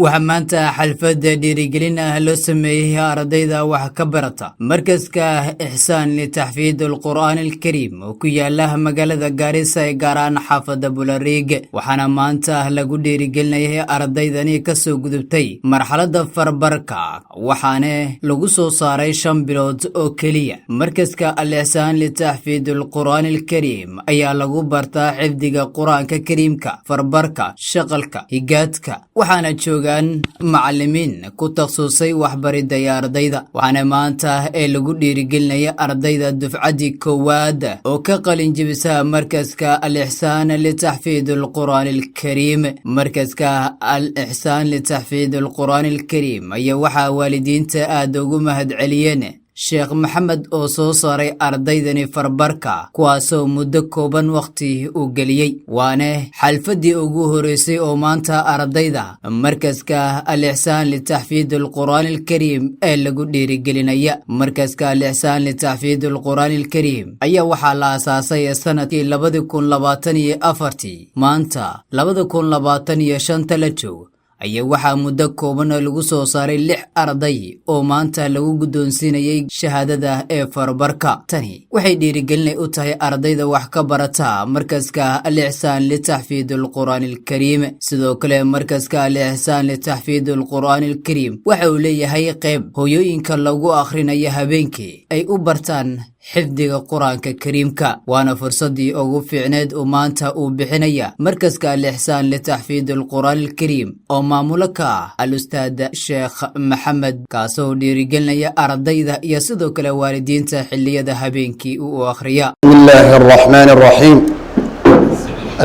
waxaa maanta xalfadda dhiirigelin ah loo sameeyey ardayda wax ka barata markaska ixsaan litaxfiid alqur'aan alkariim oo ku yaala magaalada Gaarisa ee gaaraan xaafadda Bulariig waxaana maanta lagu dhiirigelinayay ardaydani ka soo gudubtay marxaladda farbarka waxaana lagu soo saaray 5 bilood oo kaliya markaska al-ixsaan litaxfiid alqur'aan alkariim ayaa lagu bartaa xifdiga quraanka kariimka farbarka shaqalka higaadka waxaana macallimiin ku takhasusay waxbaridda ardayda waxaana maanta ee lagu dhiirigelinaya ardayda dufcadii koowaad oo ka qalin jabisa markaska al-ixsaan litaxfiid alqur'aan alkariim markaska al-ixsaan litaxfiid alqur'aan alkariim ayaa waxaa waalidiinta aad ugu mahadceliyeen Sheekh Maxamed oo soo saaray ardaydani farbarka kuwaasoo muddo kooban waqti u galiyay waana xalfadii ugu horeysay oo maanta ardayda markaska al-ixsaan litaxfiid alqur'aan alkariim ee lagu dhiirigelinaya markaska al-ixsaan litaxfiid alqur'aan alkariim ayaa waxaa la aasaasay sanadkii 2024 maanta 2025 la joogo ayaa waxaa muddo kooban lagu soo saaray 6 arday oo maanta lagu guddoonsiinayay shahaadada ee farbarka tani waxay dhiirigelin u tahay ardayda wax ka barata markaska al-ixsaan litaxfiid alqur'aan alkariim sidoo kale markaska al-ixsaan litaxfiid alqur'aan alkariim waxa uu leeyahay qayb hooyooyinka lagu akhrinayo habeenkii ay u bartaan xifdiga quraanka kariimka waana fursadii ugu fiicneed oo maanta uu bixinaya markaska al-ixsaan litaxfiid alqur'aan alkariim oo maamulka al-ustaad Sheekh Maxamed kaasoo dhiirigelinaya ardayda iyo sidoo kale waalidiinta xilliyada habeenkii uu akhriya bismillahir rahmaanir rahiim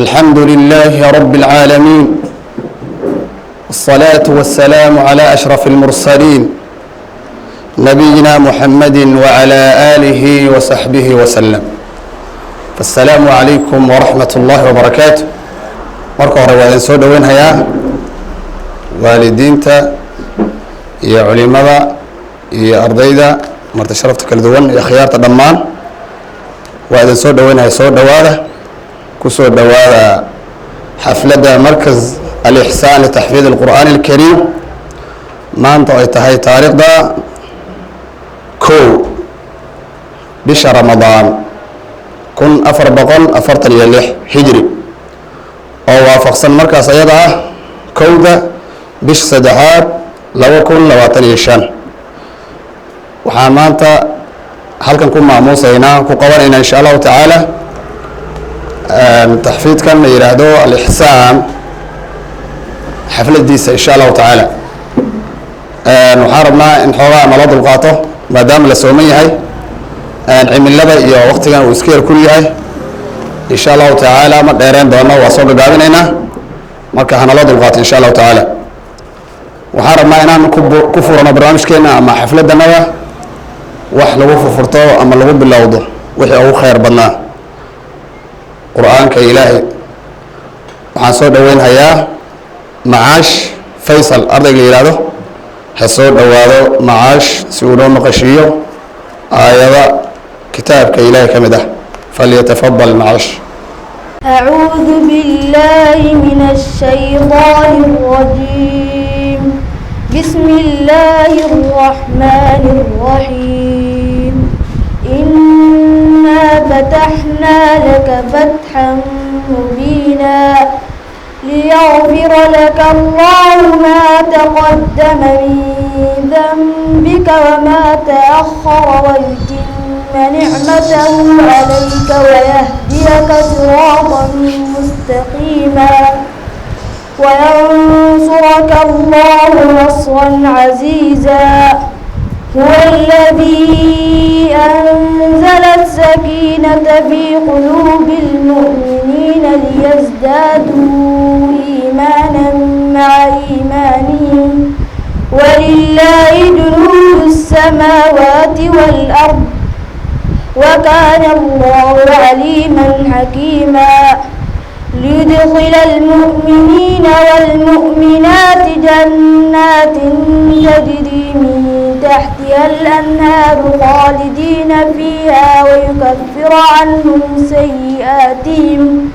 alhamdulillahi rabbil aalamiin والصلاة والسلام على أشرف المرسلين نبينا محمد وعلى آله وصحبه وسلم فالسلام عليكم ورحمة الله وبركاته marka hore waa soo dhaweynayaa waalidiinta iyo culimada iyo ardayda marti sharafta kala duwan iyo khiyaarta dhammaan waa soo dhaweynayaa soo dhawaada ku soo dhawaada xafladda markaz al-ihsan li tahfidh al-Qur'an al-Karim maanta ay tahay taariikhda bisha Ramadaan 1446 hijri oo waafaqsan markaas ayada ah kowda bisha saddexaad 2025 waxaan maanta halkan ku maamuusaynaa ku qabanayna insha Allah ta'ala tahfiidkan la yiraahdo al-ihsaan xafladiisa insha Allah ta'ala waxaan rabnaa in xoogaa nala dulqaato maadaama la sooman yahay cimilada iyo waqtigan uu iska yar kul yahay insha Allah ta'ala ma dheereen doono waa soo gagaabinaynaa marka hanala dulqaato insha Allah ta'ala waxaan rabnaa inaan ku furano barnaamijkeena ama xafladana wax lagu furfurto ama lagu bilowdo wixii ugu khayr badnaa quraanka ilaahay waxaan soo dhaweynayaa Macaash Faysal ardayga yiraahdo hasoo dhawaado Macaash si uu noo maqashiyo aayada kitaabka ilaahay kamid ah falyatafaddal Macaash أعوذ بالله من الشيطان الرجيم بسم الله الرحمن الرحيم إنا فتحنا لك فتحا مبينا ليغفر لك الله ما تقدم من ذنبك وما تأخر ويتم نعمته عليك ويهديك صراطا مستقيما وينصرك الله نصرا عزيزا هو الذي أنزل السكينة في قلوب المؤمنين ليزدادوا إيمانا مع إيمانهم ولله جنود السماوات والأرض وكان الله عليما حكيما ليدخل المؤمنين والمؤمنات جنات تجري من تحتها الأنهار خالدين فيها ويكفر عنهم سيئاتهم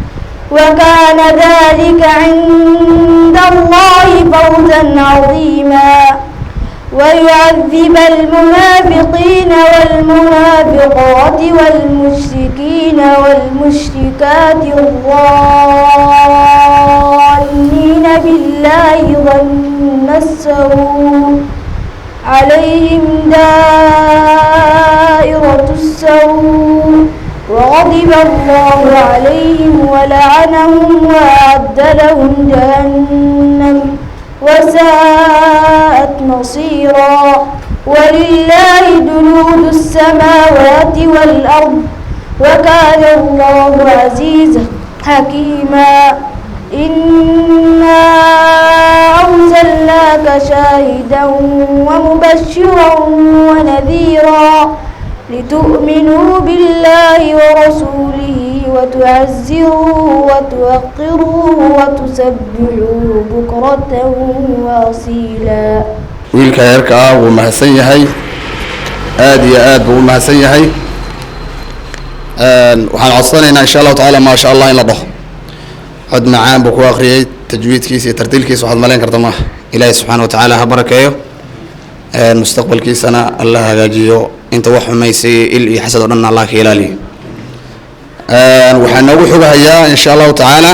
وكان ذلك عند الله فوزا عظيما ويعذب المنافقين والمنافقات والمشركين والمشركات الظانين بالله ظن السوء عليهم دائرة السوء وغضب الله عليهم ولعنهم وأعد لهم جهنم وساءت مصيرا ولله جنود السماوات والأرض وكان الله عزيزا حكيما إنا أرسلناك شاهدا ومبشرا ونذيرا لتؤمنوا بالله ورسوله وتعزروه وتوقروه وتسبحوه بكرة وأصيلا. wiilka yarka ah wuu mahadsan yahay aad iyo aad buu u mahadsan yahay. waxaan codsanaynaa insha allahu tacaala maasha allah in la dhaho cod macaan buu ku akhriyey tajwiidkiisa iyo tartiilkiisa waxaad malayn karta maaha. ilaahay subxaana wa tacaala ha barakeeyo mustaqbalkiisana alla hagaajiyo inta wax xumaysay il iyo xasad oo dhan allah ka ilaaliyo. waxaan noogu xogahayaa insha allahu tacaala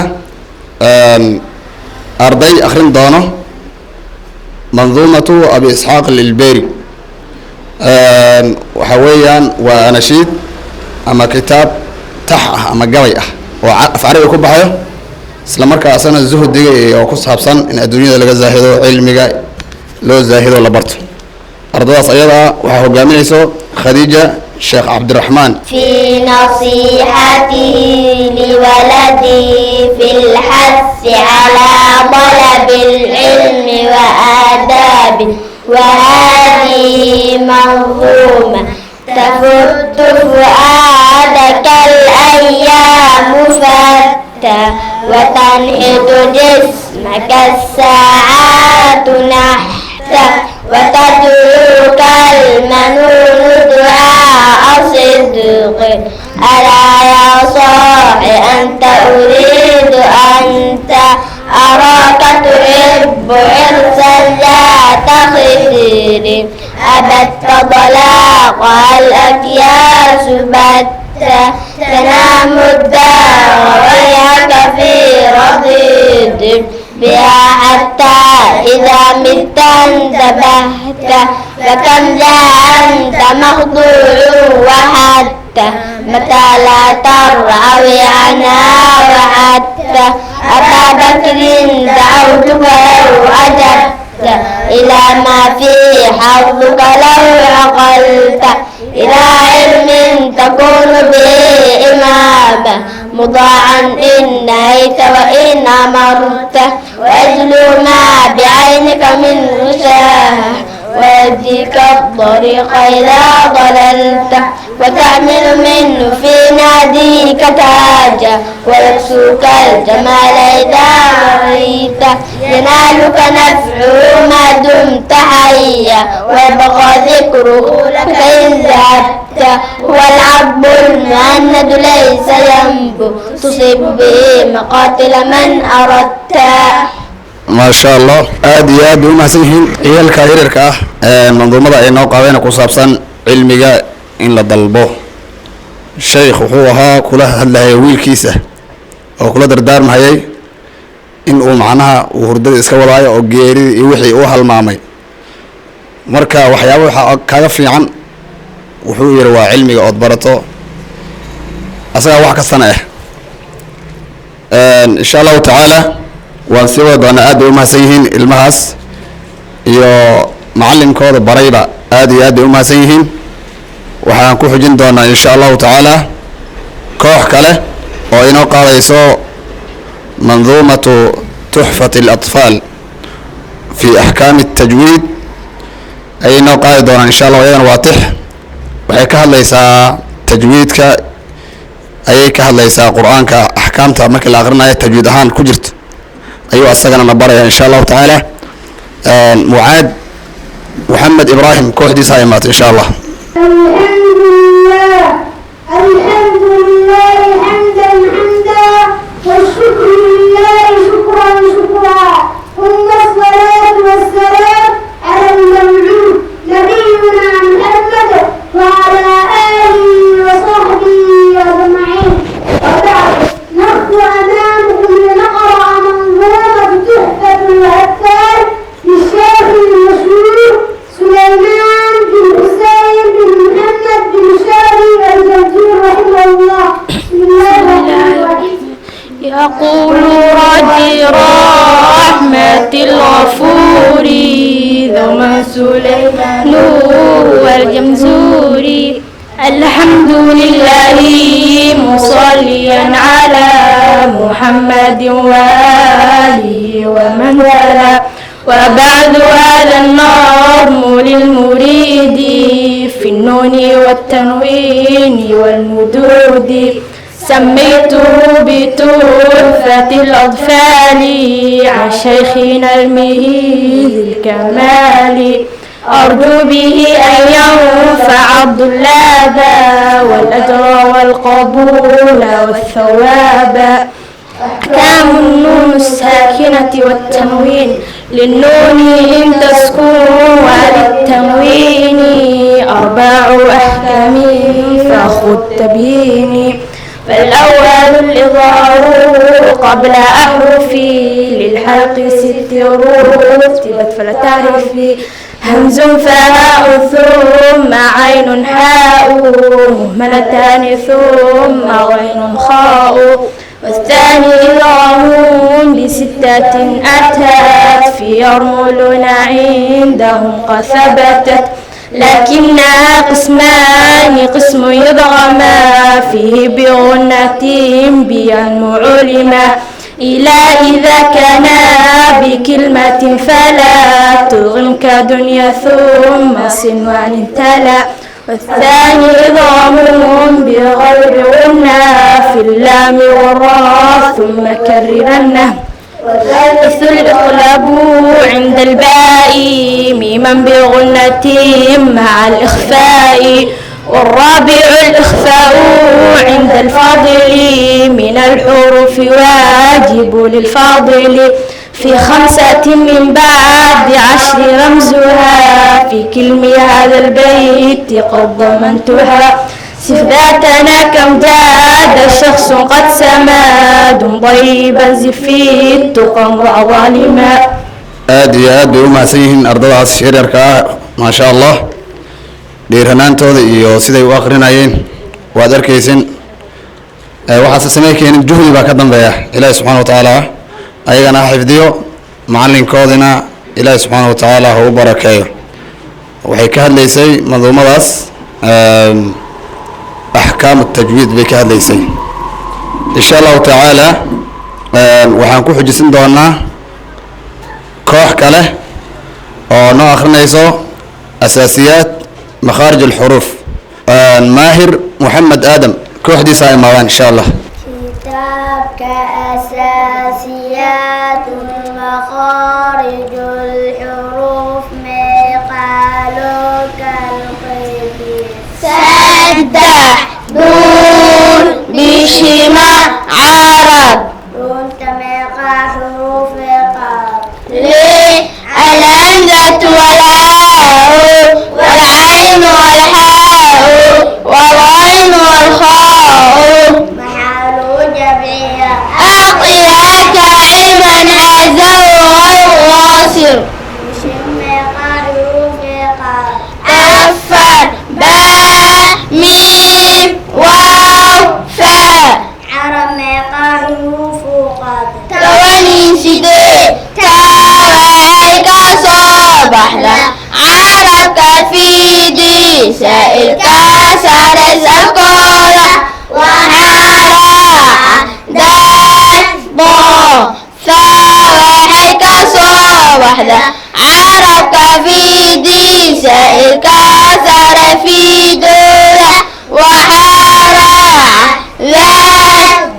arday akhrin doono منظومة أبي إسحاق الإلبيري. وحويان ونشيد أما كتاب تح أما قوي وأفعاري يكون بحيه سلامرك أصلا الزهد دي وقص حبسان إن الدنيا اللي زاهدو علمي لو زاهدو لبرت أرضها صيادة وحو جامعيسو خديجة الشيخ عبد الرحمن. في نصيحته لولده في الحث على طلب العلم وآدابه وهذه منظومة تفت فؤادك الأيام فتى وتنحت جسمك الساعات نحتا وتدعوك المنون دعاء صدق ألا يا صاحي أنت أريد أنت أراك تحب عرسا ذات خدر أبت طلاقها الأكياس بتا تنام الدار وياك في رضيد بها حتى إذا مت انتبهت فكم ذا أنت مخضوع وحتى متى لا ترعوي عنها وحتى أبا بكر دعوتك لو أجبت إلى ما فيه حظك لو عقلت إلى علم تكون به إماما مضاعا إن نهيت وإن أمرت وأجلو ما بعينك من غشاه ويهديك الطريق إذا ضللت وتعمل منه في ناديك تاجا ويكسوك الجمال إذا رأيت ينالك نفعه ما دمت حيا ويبقى ذكره لك إن ذهبت هو العبد المهند ليس ينبو تصيب به مقاتل من أردت. ما شاء الله aad iyo aad u mahadsanyihiin ciyaalka yaryarka ah manduumada ay noo qaadeen ku saabsan cilmiga in la dalbo. sheekh wuxuu ahaa kula hadlayay wiilkiisa oo kula dardaarmayay in uu macnaha uu hurdada iska wadaayo oo geerida iyo wixii uu halmaamay. marka waxyaabo waxa kaga fiican wuxuu yiri waa cilmiga oo barato asaga wax ka sana insha Allah ta'ala waan sii wada doonaa. aad bay u mahadsan yihiin ilmahaas iyo macallinkooda barayba aad iyo aad bay u mahadsan yihiin. waxaan ku xujin doonaa insha allahu tacaala koox kale oo inoo qaadayso manduumatu tuxfat اlatfaal fi axkaami الtajwiid ayay inoo qaadi doonaan insha allah. iyadana waa tix waxay ka hadlaysaa tajwiidka ayay ka hadlaysaa qur-aanka axkaamta markii la akhrinayo tajwiid ahaan ku jirto ayuu asagana na baraya insha allahu tacaala. mucaad محمد إبراهيم كوحدي سايمات إن شاء الله. الحمد لله حمدا حمدا والشكر أقول راجي رحمة الغفور ذو سليمان والجمزوري الحمد لله مصليا على محمد وآله ومن تلا وبعد هذا النظم للمريد في النون والتنوين والمدود سميته بتحفة الأطفال عن شيخنا المهيد الكمال أرجو به أن ينفع الطلاب والأجر والقبول والثواب أحكام النون الساكنة والتنوين للنون إن تسكن وللتنوين أربع أحكام فخذ تبيني فالأول الإظهار قبل أحرفي للحلق 6 رتبت فلا تعرفي همز فهاء ثم عين حاء مهملتان ثم غين خاء والثاني إضغام ب6 أتت في يرملون عندهم قد ثبتت لكنها قسمان قسم يضغما فيه بغنة بينمو علما إلى إذا كان بكلمة فلا تضغم كدنيا ثم صنوان تلا والثاني إضغام بغير غنى في اللام والراء ثم كررنه والثالث الإقلاب عند الباء ميما بغنة مع الإخفاء والرابع الإخفاء عند الفاضل من الحروف واجب للفاضل في 5 من بعد 10 رمزها في كلم هذا البيت قد ضمنتها صف ذاتنا كم جاد شخص قد سماد ضيبا زفي التقى وظالما aad iyo aad bay u mahadsan yihiin ardadaas yaryarka ah maasha allah dhiiranaantooda iyo siday u akrinayeen waad arkaysin waxaase samey keenin juhdi baa ka dambeeya ilaahi subxaana wa tacaala ayagana ha xifdiyo macalinkoodina ilaahi subxaana wa tacaala ha u barakeeyo waxay ka hadlaysay manduumadaas أحكام التجويد بك هذا يسي إن شاء الله تعالى وحنكو حجسين دونا كوح كله ونوع آخرنا يسو أساسيات مخارج الحروف ماهر محمد آدم كوح دي ساي موان إن شاء الله كتابك أساسيات مخارج الحروف مقالك الخير سدح دون بشمع عرب دون تميقى حروف قاب ليه الهمزة والهاء والعين والحاء والغين والخاء محال جمعية أقياك علما عزوا والواصر بشمع حروف قاب أفر ميم واو فاء عرب ميقا حروف قد تواني سيدي تاويك صباح لا عرب كفيدي سائل كاسر سكولا وحارا دال ضو ثاويك صباح لا عرب كفيدي سائل كاسر في دولة وحارة ذات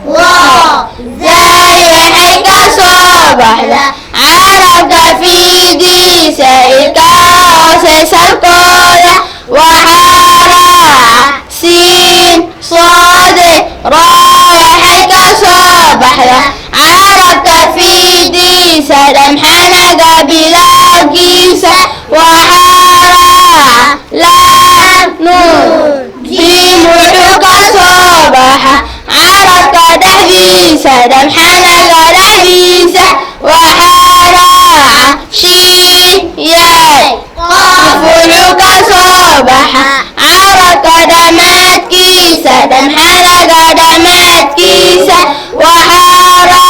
زي حيك صباح لا عرب في دي سائل كاسر سكولة وحارة سين صاد راء حيك صباح لا عرب في دي سلام حلقة بلا قيسة وحارة لام نون جيم حكا صباحا عرب كدحديسة دم حلقة لحديسة وحارة شين ياي قاف حكا صباحا عرب كدمات كيسة دم حلقة دمات كيسة وحارة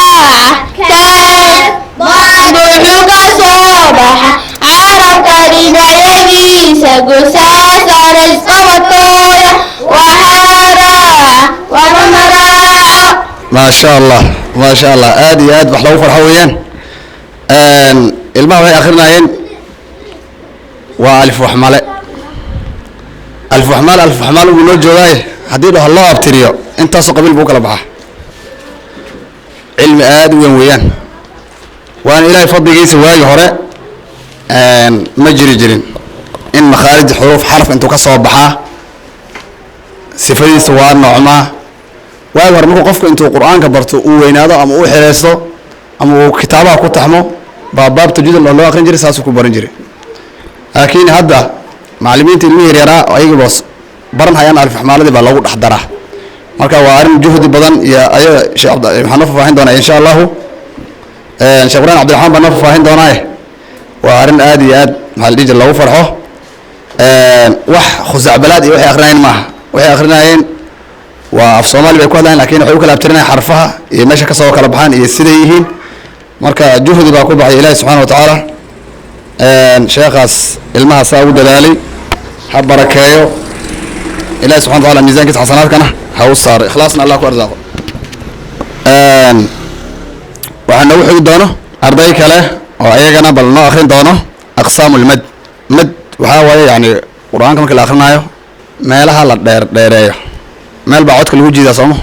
ما شاء الله ما شاء الله آدي آد بحلو فرحويان الماء وهي آخرنا ين وألف وحمالة ألف وحمال ونوج جواي حديده الله أبتريو أنت قبل بوك لبحة علم آد وين وأنا إلهي فضل جيس واي هراء مجري جرين إن مخارج حروف حرف أنتو كسر بحة صفري سواء نوعما واي ورمكو قفك أنتو القرآن كبرتو وين هذا أم حراسته أم كتابه كتحمو باب تجد الله آخر جري ساسو كبرن جري لكن هذا معلمين تلميذ يرى أي بس برن هيان ألف حمالة بالله حضره مركا وارن جهد بدن يا أي شيخ عبد الحنف فاهين دونا إن شاء الله شكرا عبد الرحمن بن فاهين دونا وارن آدي آد محل ديج الله فرحه وح خزع بلادي وحي آخرين معه وحي آخرين وفي الصومال بيكون لين لكن حيوك الأبترين حرفها يمشي كسوة كلبحان يسيديهين مركا جهد باكو بحي إلهي سبحانه وتعالى شيخاس المها ساو دلالي حب بركايو إلهي سبحانه وتعالى ميزان كيس حسنات كنا هاو صار إخلاصنا الله كوارزاقه وحنا وحي دونه أرضي كله وأيقنا بلنا آخرين دونه أقسام المد مد وحاول يعني قرآن كم كل آخرنا يو ما لها لا دير ما البعض كل وجه ذا صمه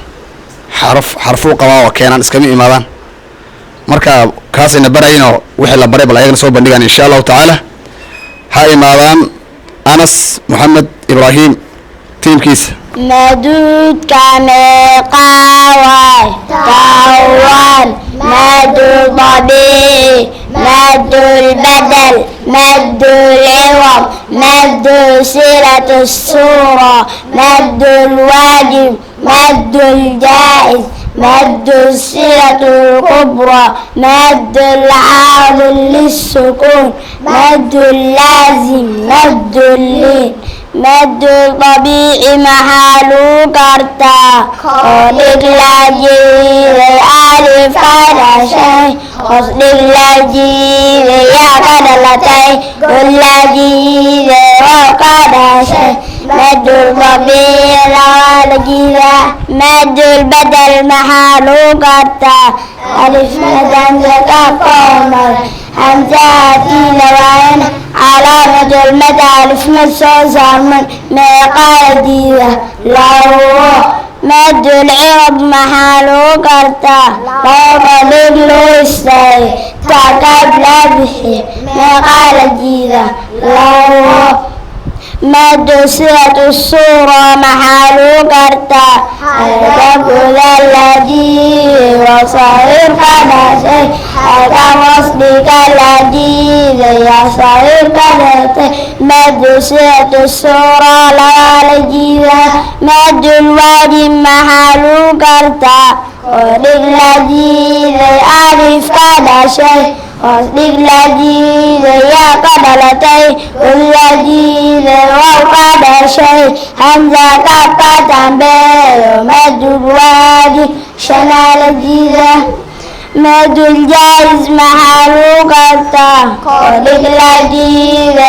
حرفو قوا وكينا اسكمي إمامان مركا كاس نبرينا وحلا بري بلا يغن صوب بندقان إن شاء الله تعالى هاي إمامان أنس محمد إبراهيم تيم كيس مدود كمقاوي طوال مد الطبيعي مد البدل مد العوض مد صلة الصورة مد الواجب مد الجائز مد الصلة الكبرى مد العاضل للسكون مد اللازم مد اللين مد الطبيعي محلو كرتا خلق لاجيل ألف كذا شيء خلق لاجيل يا كذا كل لاجيل وكذا شيء مد الطبيعي لاجيل مد البدل محلو كرتا ألف مدن زكاة همزاتي لوين علامة المدى ألف مصوصة من مقال ديوة لو مد العرب محلو كرتا لو قبل لوستي تعقب لبحي مقال ديوة لو مد صلة الصورة محلو كرتا تقول الذي وصغير قدسي هذا وصلك الذي يا صغير قدسي مد صلة الصورة لا لجيزة مد الواجب محلو كرتا وللذي ألف قدسي وصدق الذين يا قبلتي والذين وقد شيء همزة كفة تنبيه مد الواجب شمال الجيزة مد الجائز محلو كرتا وصدق الذين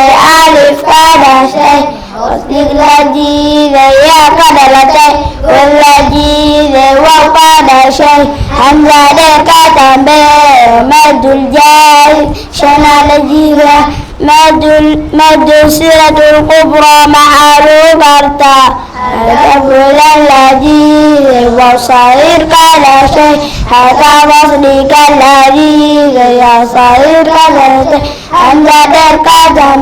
ألف قد شيء وصدق الذين يا قبلتي والذين وقد شيء همزة كفة تنبيه مد الجائز شمال الجيزة مد صلة الكبرى محلو كرتا تقول الذي وصغير كذا شيء هذا وصلك الذي يا صغير كذا شيء همزة كذا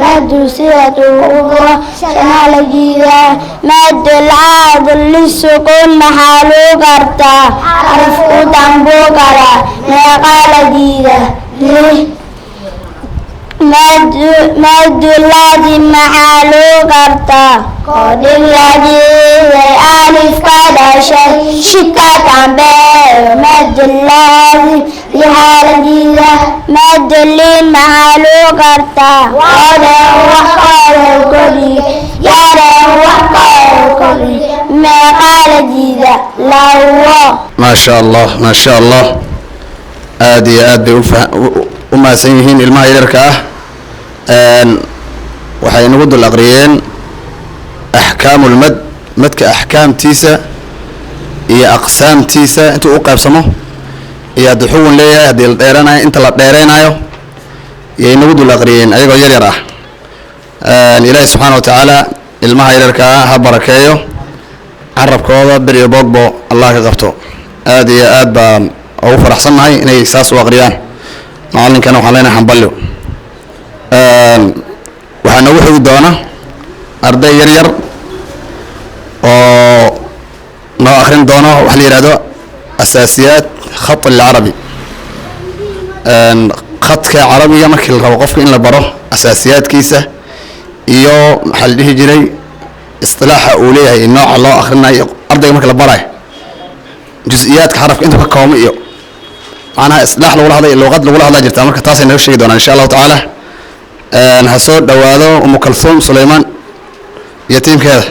مد صلة الكبرى شمال الجيزة مد العاضل للسكون محلو كرتا حرف تنبو كرا مقال جيزة مد اللازم محلو كرتا قد اللذين ألف كذا شيء شكا تنبيه مد اللازم لحال جيزة مد اللين محلو كرتا ولا وحقار الكلي يا وحقار الكلي ما قال جيزة لا ما شاء الله ما شاء الله آدي وما سيهين الماء يركاه waxay nagu dul aqriyeen axkaamu lmad madka axkaamtiisa iyo aqsaamtiisa intuu u qaybsamo iyo hadduu xugun leeyahay haddii la dheeranayo inta la dheeraynayo iyo inagu dul aqriyeen ayagoo yar yar ah. ilaahi subxaana wa tacaala ilmaha yararkaa ha barakeeyo, carabkooda bir iyo boogbo allah ka qabto. aad iyo aad baan ugu faraxsannahay inay saas u aqriyaan. macallinkana waxaan leenahay hambalyo. waxaa nagu xigi doona arday yar yar oo noo akrin doono waxa la yidhahdo asaasiyaat khat alcarabi. khadka carabiga markii la rabo qofka in la baro asaasiyaadkiisa iyo maxaa la dhihi jiray istilaaxa uu leeyahay nooca loo akhrinayo ardayga marka la barayo jus-iyaadka xarafka intuu ka koomo iyo macnaha istilaax lagula hadlay luqad lagula hadlaa jirtaa. marka taasay naga sheegi doonaan insha allahu tacaala. ha soo dhowaado umu kalsuum sulaymaan iyo tiimkeeda.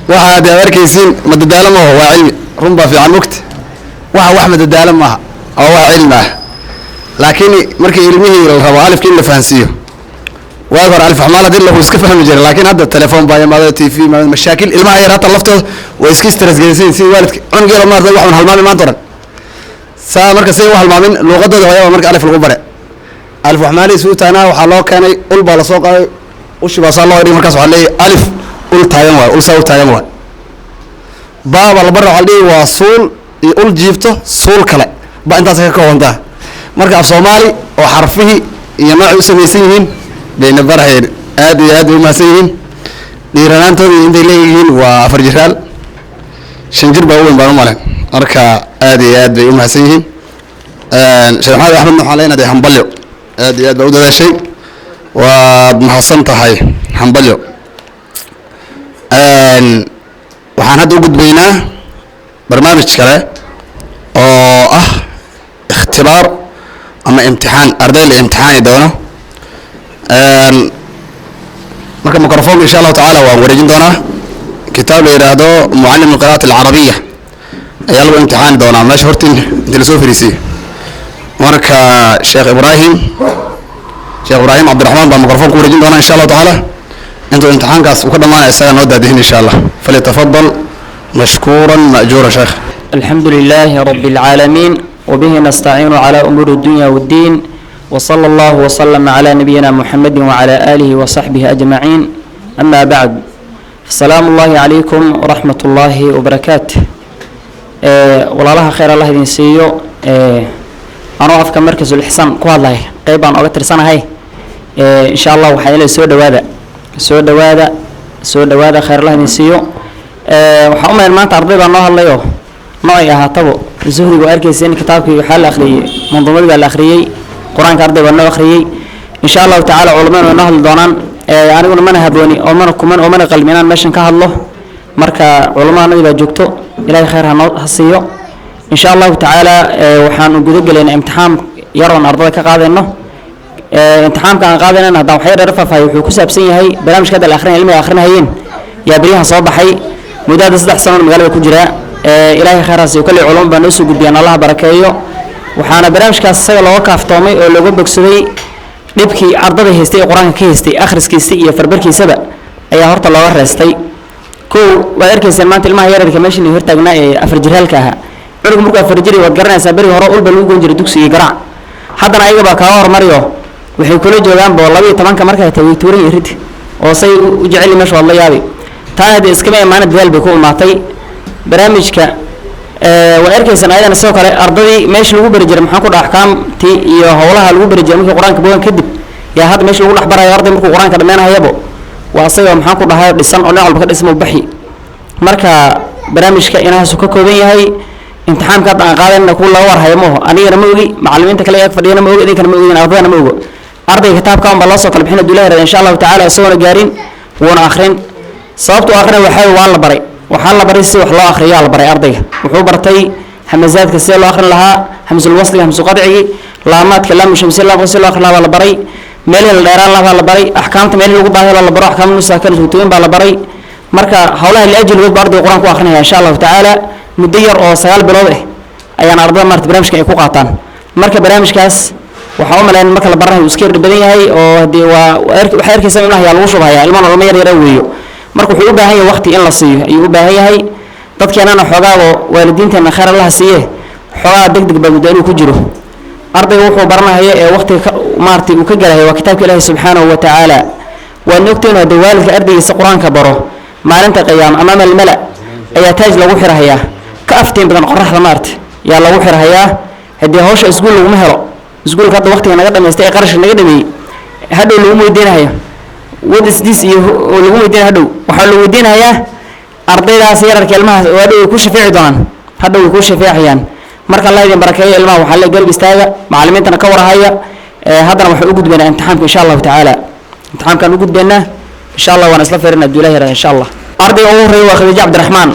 waxaad arkaysiin madadaalo ma waa cilmi run baa fiican mugta wax madadaalo maaha oo wax cilmi ah. laakiin markii ilmihii la rabo alifkii in la fahansiiyo waag hore alif xamaal hadii lagu iska fahmi jiray, laakiin hadda telefoon baa yimaado TV ma mashaakil ilmaha yar hata laftooda way iska stress gelisay si waalidka cunugeeda maartay waxaan halmaamay maanta oran saa marka say wax halmaamin luqadooda hooyada marka alif lagu bare alif xamaal isu taana waxa loo keenay ul baa la soo qaaday ushi baa loo dhigay markaas waxa leeyahay alif ul taagan waa ul saa taagan waa baaba la baro waxa waa suul iyo ul jiifto suul kale ba intaas ka koobanta. marka af Soomaali oo xarfihi iyo nooc u sameeysan yihiin bayna barheer aad iyo aad u maasan yihiin. dhiiranaantooda intay leeyihiin waa 4 jiraal 5 jir baa weyn baan u maleyn. marka aad iyo aad bay u maasan yihiin. Sheekh Maxamed Axmed waxaan leenahay hambalyo aad iyo aad baa u dadaashay waad mahadsan tahay hambalyo. waxaan hadda u gudbaynaa barnaamij kale oo ah ikhtibaar ama imtixaan arday la imtixaani doono. marka mikrofoonka insha Allah taala waan wareejin doonaa kitaab la yiraahdo muallim alqiraa'at alcarabiyya ayaa lagu imtixaani doonaa meesha hortiin inta la soo fariisay. marka Sheekh Ibrahim Cabdiraxmaan baa mikrofoonka wareejin doonaa insha Allah taala انتو امتحان كاس وكل ما استغنى ودادين ان شاء الله فليتفضل مشكورا مأجورا شيخ. الحمد لله رب العالمين وبه نستعين على أمور الدنيا والدين وصلى الله وسلم على نبينا محمد وعلى آله وصحبه أجمعين أما بعد السلام الله عليكم ورحمة الله وبركاته والله خير الله يدين سيو أنا أفكر مركز الإحسان كوالله قيبان أغتر سنة هاي إن شاء الله وحيلا سود وادا خير الله يدين سيو وحاوما ما تعرضي بأنه الله يو نوعي أهاتبو زهري وأركيسين كتابك وحال أخريي منظمة الأخريي قرآن كارده بأنه أخريي إن شاء الله تعالى علماء ونهل دونان يعني من هبوني أو من كمان أو من قلبنا ماشين كهالله مركا علماء نبي جوكتو إلهي خيرها هالسيو إن شاء الله تعالى وحان وجود لنا امتحان يرون أرضك كقاعدنا امتحان كان قاعدنا هذا وحير رفع في حكوسة بسنة هي برامج كذا الآخرين علمي الآخرين هين يا بريها صباحي مداد 6 سنوات مقالة كجراء إلهي خيرها سيو كل علوم بنوسو قديان الله بركاته وحنا برامج كاسة لو وقف طامي أو لو بكسري نبكي عرضه هستي قرآن كيستي آخر كيستي يفربركي سبع أي هرت الله ورستي كو وأركي سلمان تلما يرد كماشين يهرتنا أفرجرها لكها عندكم مركب أفرجري وقرنا سبري هراء أول بلوغ جري دوكسي يقرع حتى أيها بكاور مريو وحي كل جوان بالله طبعا كمركب تويتوري يرد وصي وجعل ما شاء الله يابي تاني دي اسكما معنا الدوال بيكون معطي برامج ك وأركي سنة أيضا السوق على أرضي ماشي لو برجر محاكو أحكام تي يهولها لو برجر ممكن قرآن كبوان كذب يا هذا ماشي لو أحبار يا أرضي ممكن قرآن كدمانها يبو وأصيب محاكو بها بالسن أو نعل بكر اسمه بحي مركا برامج كإنها سكوكو بي هاي امتحان كات قال إن كل ور هيموه أنا موجي معلمين تكلي أكثر أنا موجي ذيك أنا موجي أنا أرضي أنا موجي أرضي كتاب كان بالله صوت البحين الدولار إن شاء الله تعالى صور جارين وأنا آخرين صابت آخرين وحي والله بري وحال بريسي وحلا آخر يال بري أرضي وحو برتي همزات كسيل آخر لها همز الوصل همز قطعي لامات كلام شمسي الله وصل آخر لها ولا بري ميل الديران لها ولا بري أحكام ميل الوقت هذا ولا بري أحكام المساكن وتوين ولا بري مركا حولها الأجل وقت برضه القرآن كو آخرها إن شاء الله تعالى مدير أو سيال بلوده أيان أرضي مرت برامج كي قاطان مركا برامج كاس وحاول لأن مركا البرنامج وسكير البدنية هاي أو هدي وحير كيسمي الله يا الوشوب هاي المال الرمية يرويه marka wuxuu u baahan yahay waqti in la siiyo ayuu u baahan yahay dadkeenana xogaado waalidiinteena khayr Allah siiye xogaa degdeg baa muddo ku jiro ardaygu wuxuu baranayo ee waqtiga maartay uu ka galayo waa kitaabka Ilaahay subhanahu wa ta'ala waa nogteena dawaalka ardaygiisa quraanka baro maalinta qiyaam amaama al-mala ayaa taaj lagu xirahayaa ka afteen badan qorraxda maartay yaa lagu xirahayaa hadii hawsha iskuul lagu ma helo iskuulka hadda waqtiga naga dhameystay qarash naga dhameeyay hadhow lagu weydiinayo what is this lagu weydiin hadhow waxa lagu weydiinayaa ardaydaas yararka ilmaha hadhow ku shafeeci doonaan hadhow ku shafeecayaan marka Allah idin barakeeyo ilmaha waxa la galb istaaga macallimiintana ka warahaya haddana waxa u gudbeenaa imtixaanka insha Allah ta'ala imtixaankan u gudbeenaa insha Allah waan isla feerinaa duulaha insha Allah ardayga ugu horeeya waa Khadija Cabdiraxmaan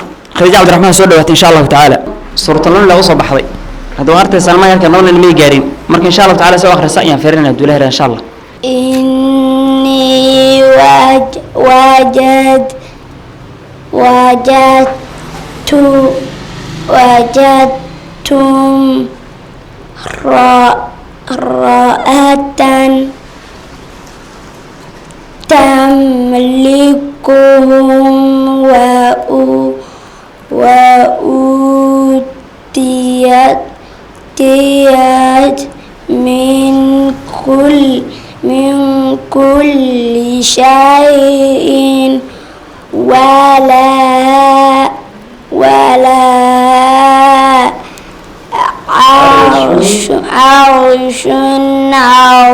soo dhawaatay insha Allah ta'ala suurtadan la soo baxday hadda arday salmaan yarka noolna ma gaarin marka insha Allah ta'ala soo akhrisa ayaan feerinaa duulaha insha Allah إني وجدت وجدتم امرأة تملكهم وأوتيت من كل شيء ولا عرش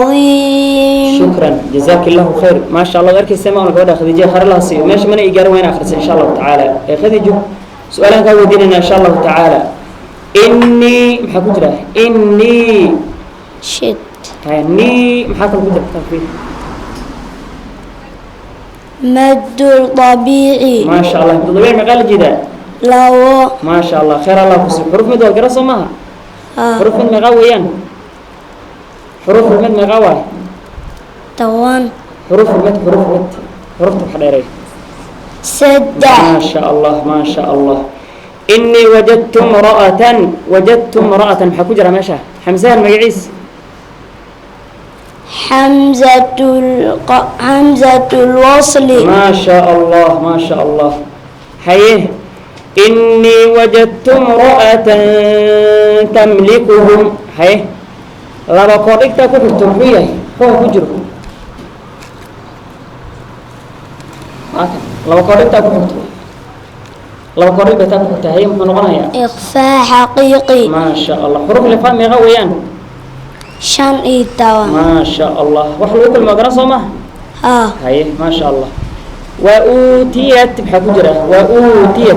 عظيم. شكرا جزاك الله خير ما شاء الله غيرك السماء ونقول خديجة خير الله سي ماشي من إيجار وين آخر إن شاء الله تعالى يا خديجة سؤالك هو ديننا إن شاء الله تعالى إني محكو جرا إني شت إني محكو جرا تفضل مد طبيعي ما شاء الله مد طبيعي مقال جدا لو ما شاء الله خير الله كسب حروف مد وقرا سماها حروف مد مقاويان حروف مد مقاوي توان حروف حضيري سدع ما شاء الله ما شاء الله إني وجدت امرأة محكو جرا ماشا حمزة المقعيس حمزة الوصل ما شاء الله ما شاء الله حيه إني وجدت امرأة تملكهم هاي لما قرئت كفر تربية هو فجر لما قرئت كفر لو قريب تابع تهيم هنغنيا إخفاء حقيقي ما شاء الله حروف الإخفاء مغويان شن إيتوا ما شاء الله وحروف المدرسة ما هاي ما شاء الله وأوتيت بحكو جرا وأوتيت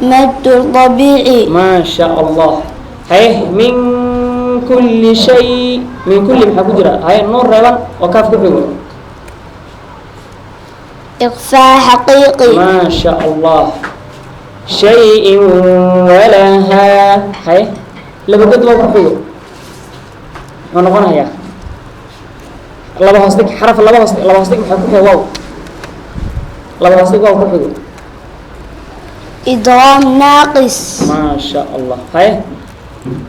مد طبيعي ما شاء الله هاي من كل شيء من كل بحكو جرا هاي النور ريبان وكاف كفر إخفاء حقيقي ما شاء الله شيء ولها هاي لما قلت ما بحيو ونقولها يا الله بحصدك حرف الله بحصدك بحكوه واو الله بحصدك واو بحيو إدغام ناقص ما شاء الله هاي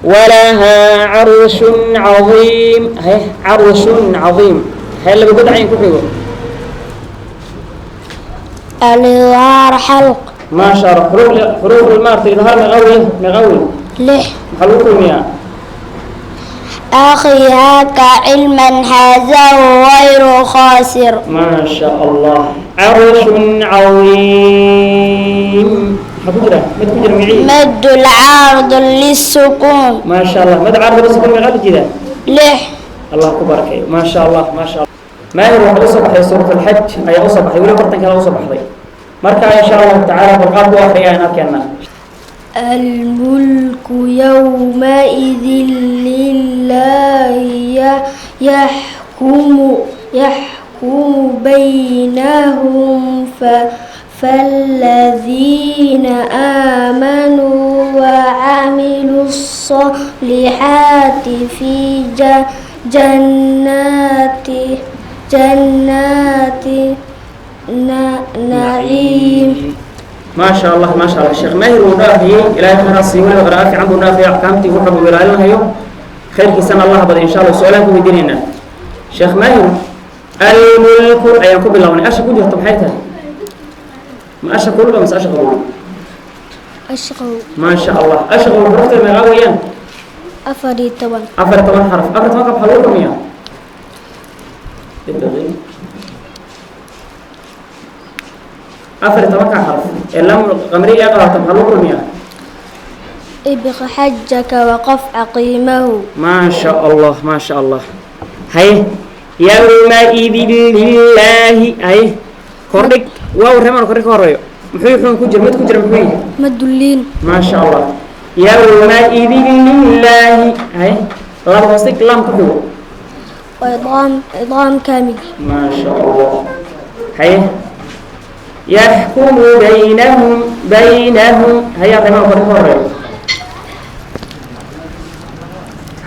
ولها عرش عظيم هاي عرش عظيم هاي اللي بقول عين كحيو الإظهار حلق ما شاء الله حروف المارت إظهار مغوي لح حلوكم يا أخي هاك علما هذا غير خاسر ما شاء الله عرش عظيم حبجرة معين مد العارض للسكون ما شاء الله مد عارض للسكون مغاد جدا لح الله كبرك ما شاء الله ما شاء الله ما هو أصبح سورة الحج أي أصبح ولا برتن كلا أصبح ضي مركا إن شاء الله تعالى بالقاب وآخرين أركنا الملك يومئذ لله يحكم بينهم فالذين آمنوا وعملوا الصالحات في جنات نعيم. ما شاء الله ما شاء الله الشيخ ماهر ونافي إلى آخر السيولة وغرافي عنده نافي أحكامتي وحب ولايلنا هيو خير كيسان الله بدأ إن شاء الله سؤالكم بديننا شيخ ماهر الملك أيامكم بالله أشكو جهتم حيثا ما أشكو ولا مس أشكو ما شاء الله أشكو حروف المغاويا أفري طبعا حرف أفري طبعا بحلوكم يا أفرد توقع حرف اللام الغمرية قرأت محلوكم يا ابق حجك وقف عقيمه. ما شاء الله ما شاء الله هاي يومئذ لله هاي كورك واو رمان كورك ورايو محيي حون كجر مد كجر محيي مدلين ما شاء الله يومئذ لله هاي لام وسط لام كحو وإضغام كامل. ما شاء الله هاي يحكم بينهم هيا رمان كورك ورايو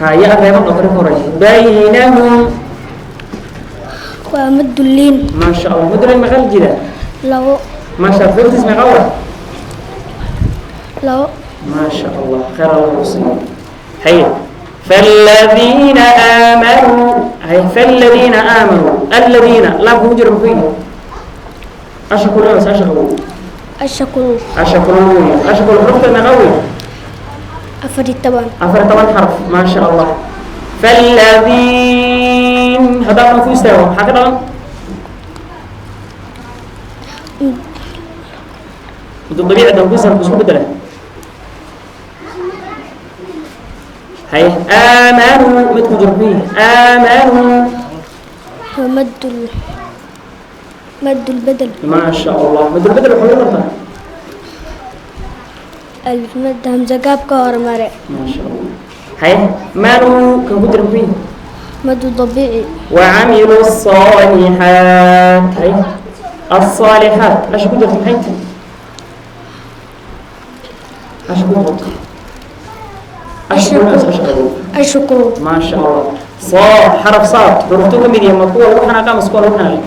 هيا رمان كورك ورايو بينهم ومدلين. ما شاء الله مدلين مغال جدا لو ما شاء الله اسمه غورة لو ما شاء الله خير الله وسلم هيا فالذين آمنوا هيا فالذين آمنوا الذين لا بوجر فيه أشكر الله أشكر حرف المغوي أفرد طبعا حرف ما شاء الله فالذين هذا ما في استوى هكذا الطبيعة ده بيصير بس بدله هاي آمنوا متوجر فيه آمنوا مد البدل. ما شاء الله مد البدل حلو مرة ألف مد همزة قاب كور مرة. ما شاء الله هاي مانو كان بدر فيه مد طبيعي. وعملوا الصالحات هاي الصالحات ايش بدر في حياتي أشكر. ما شاء الله صاد حرف صاد حروفتكم من يوم مقوى وحنا قام سكون وحنا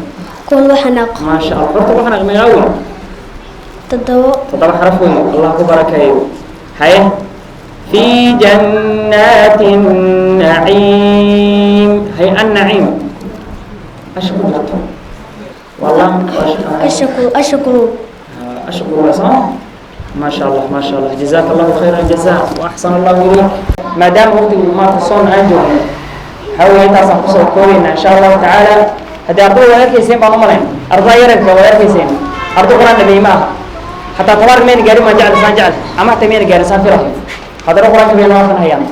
كل وحنق. ما شاء الله حروفتك وحنا مغاوي تضوى حرف الله كبرك هاي في جنات النعيم هي النعيم أشكر والله الشكر أشكر الله صح؟ ما شاء الله ما شاء الله جزاك الله خير الجزاء وأحسن الله إليك ما دام وقت ما تصون أنجو حاول أنت أصحى كورينا إن شاء الله تعالى هذا أرضو ويركيسين بالأمرين أرضا يرك ويركيسين أرضو قرآن النبي ما حتى طوار مين قال ما جعل سان جعل أما تمين قال سان فره هذا القرآن كبير ما فينا هيان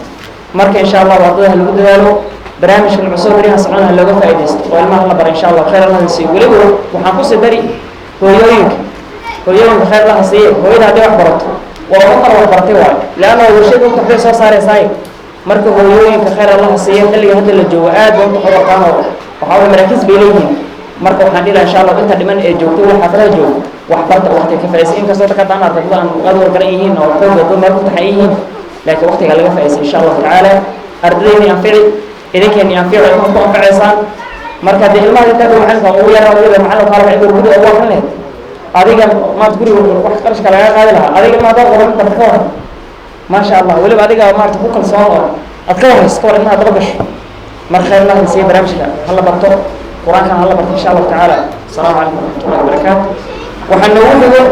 مرك إن شاء الله وأرضوها اللي بدها له برامج العصور ريها صعونها اللي قفا إدست والما الله بر إن شاء الله خير الله نسيه وليه وحنقص الدري هو يوم خير الله نسيه هو إذا هدي وحبرته وأمر وحبرته واحد لأنه ورشيد وقت حديث صار ساي مرك هو يوم خير الله نسيه اللي هدي الجواد وأنت حبرتانه وحاول مركز بيليهم مرك وحندي إن شاء الله أنت لمن جوته وحفرة جو وحبرته وقت كفايس إن كسرت كتانا تقول أن غدو قرئيهن أو كذا دون مرك تحييهن لكن وقت قال كفايس إن شاء الله تعالى أرضيني أنفعل إذا كان ينفع يكون أنفع إنسان مرك هذه المال تدور عنك ويا رجل معنا قال عيد الوجود أول منه هذه ما تقولي وقت قرش كلا هذا لها هذه ما تقول أنت تكون ما شاء الله ولا بعدين ما تفوق الصواب أتكون يسكور إنها تربش مر خير الله نسيب برامجنا هلا برتو قرآن كان هلا برتو إن شاء الله تعالى السلام عليكم ورحمة الله وبركاته وحنقول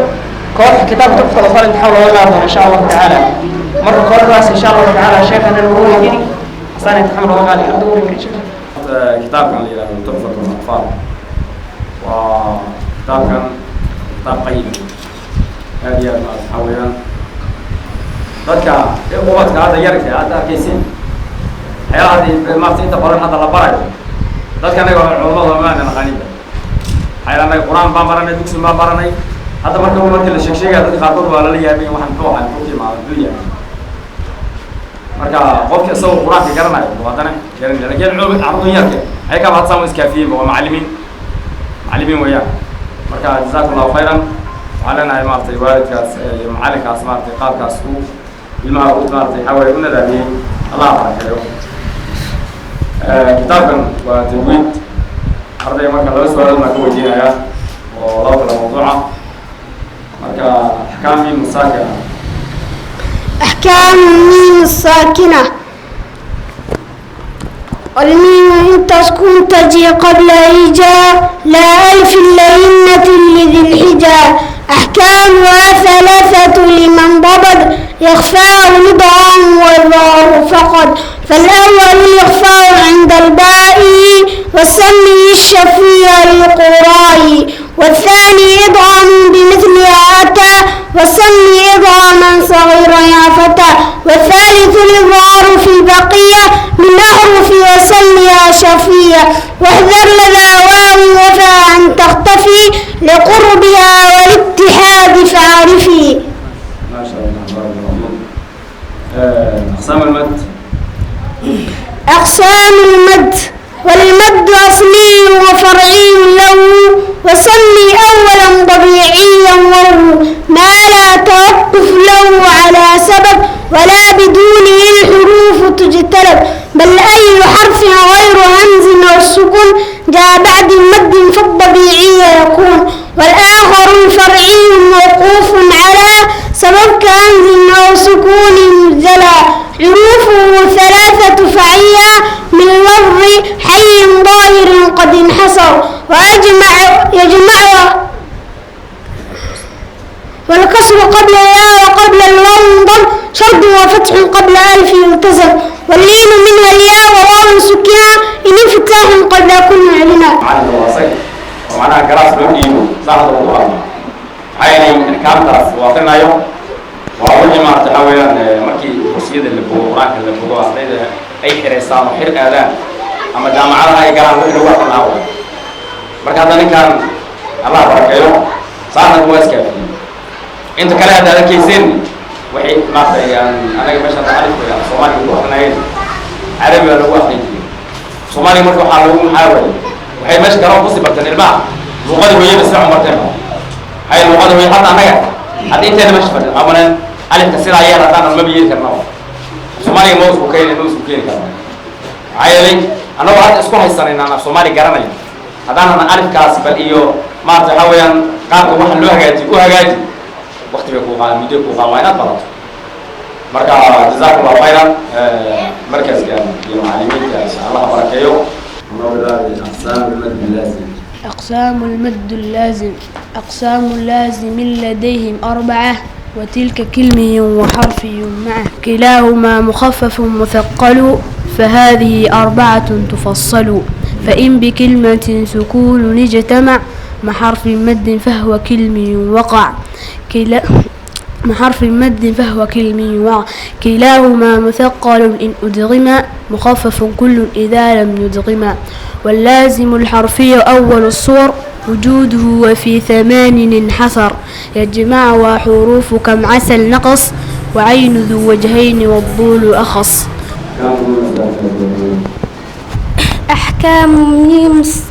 كور كتاب تحفة الأطفال نحاول نغيرها إن شاء الله تعالى مرة كور راس إن شاء الله تعالى شيخنا نقول يجيني صانع تحمل وغالي أدور من شيء كتاب كان لي تحفة الأطفال وكتاب كان كتاب قيم هذه حوالي dadka quwadka hada yarka hada arkaysin hay'adii maartay inta badan hada la barayo dadka anaga culimada ma aan qaniba hay'adana quraan baan baranay dugsi baan baranay hada marka la sheegay dadka qaarkood waa la yaabay waxaan ku waxaan ku timaado dunya marka qofka soo quraanka garanayo wadana laakiin culimada yarka ay ka baxsan iskaafiin waa macallimiin weeyaan marka jazakallahu khayran على مارتي والدكاس معلكاس مارتي قابكاس الماء مارتي حاول يقولنا ذا الله يبارك كتابا وتجويد أرضي مركز لو سؤال ما كوي جينا والله في الموضوع مركز أحكام ميم الساكنة أحكام الميم الساكنة والميم إن تسكن تجي قبل إيجاء لا ألف اللينة لذي الحجاء أحكامها ثلاثة لمن ضبط إخفاء الإدغام والظاهر فقط فالأول الإخفاء عند الباء والسمي الشفيع للقراء والثاني إدغام بمثلها أتى والسمي إدغاما صغيرا يا فتى والثالث الإظهار في البقية من أحرف وسميها شفية واحذر لدى واو وفاء أن تختفي لقربها والاتحاد فاعرفي. ما شاء الله بارك الله. أقسام المد. أقسام المد والمد أصلي وفرعي له وسمي أولا طبيعيا وهو ما لا توقف له على سبب ولا بدونه الحروف تجتلب بل أي حرف غير همز أو سكون جاء بعد مد فالطبيعي يكون والآخر الفرعي موقوف على سبب كهمز أو سكون مجزلا حروفه ثلاثة فعية من لفظ حي ظاهر قد انحصر يجمع والكسر قبل الياء وقبل الواو انضم شرط وفتح قبل ألف يلتزم واللين منها الياء وواو سكنها إن انفتاح قبل كل معلنا. معنى الوصي ومعنى قراص لوكينو صاحب الوضوء عيني كامتاس وقتنا يوم وأول جماعة تحاول مركي وسيد اللي بوراك اللي بوضوء أي حريصان وحر آذان أما جامعة هاي قران وحر وقت الأول مركز كان الله بارك يوم صاحب الواسكة أنت كلا هذا كيسين وحي ما يعني أنا مش هتعرف يعني صومالي بروح نايل عربي ولا واحد صومالي مركو حاولوا محاول وحي مش كلام بصي بتن الماء لغة وهي بس عمرتين هاي اللغة وهي حتى أنا حتى أنت أنا مش فاهم أولا ألف تسير عيال أنا ما بيجي كرناه صومالي موس بكين كرناه عيالي أنا واحد أسكون هالسنة أنا صومالي كرناه هذا أنا ألف كاس بل إيو ما تحاول قام واحد له هجاتي وهجاتي وقت بيكون قال ميديك وقال وينات بلط مركز جزاك الله خيرا مركز كان المعلمين الله بارك يوم أقسام المد اللازم أقسام اللازم لديهم 4 وتلك كلمي وحرفي معه كلاهما مخفف مثقل فهذه 4 تفصل فإن بكلمة سكون اجتمع مع حرف مد فهو كلمي وقع مع حرف مد فهو كلمي وقع كلاهما مثقل إن أدغما مخفف كل إذا لم يدغما واللازم الحرفي أول الصور وجوده وفي 8 انحصر يجمع وحروف كم عسل نقص وعين ذو وجهين والضول أخص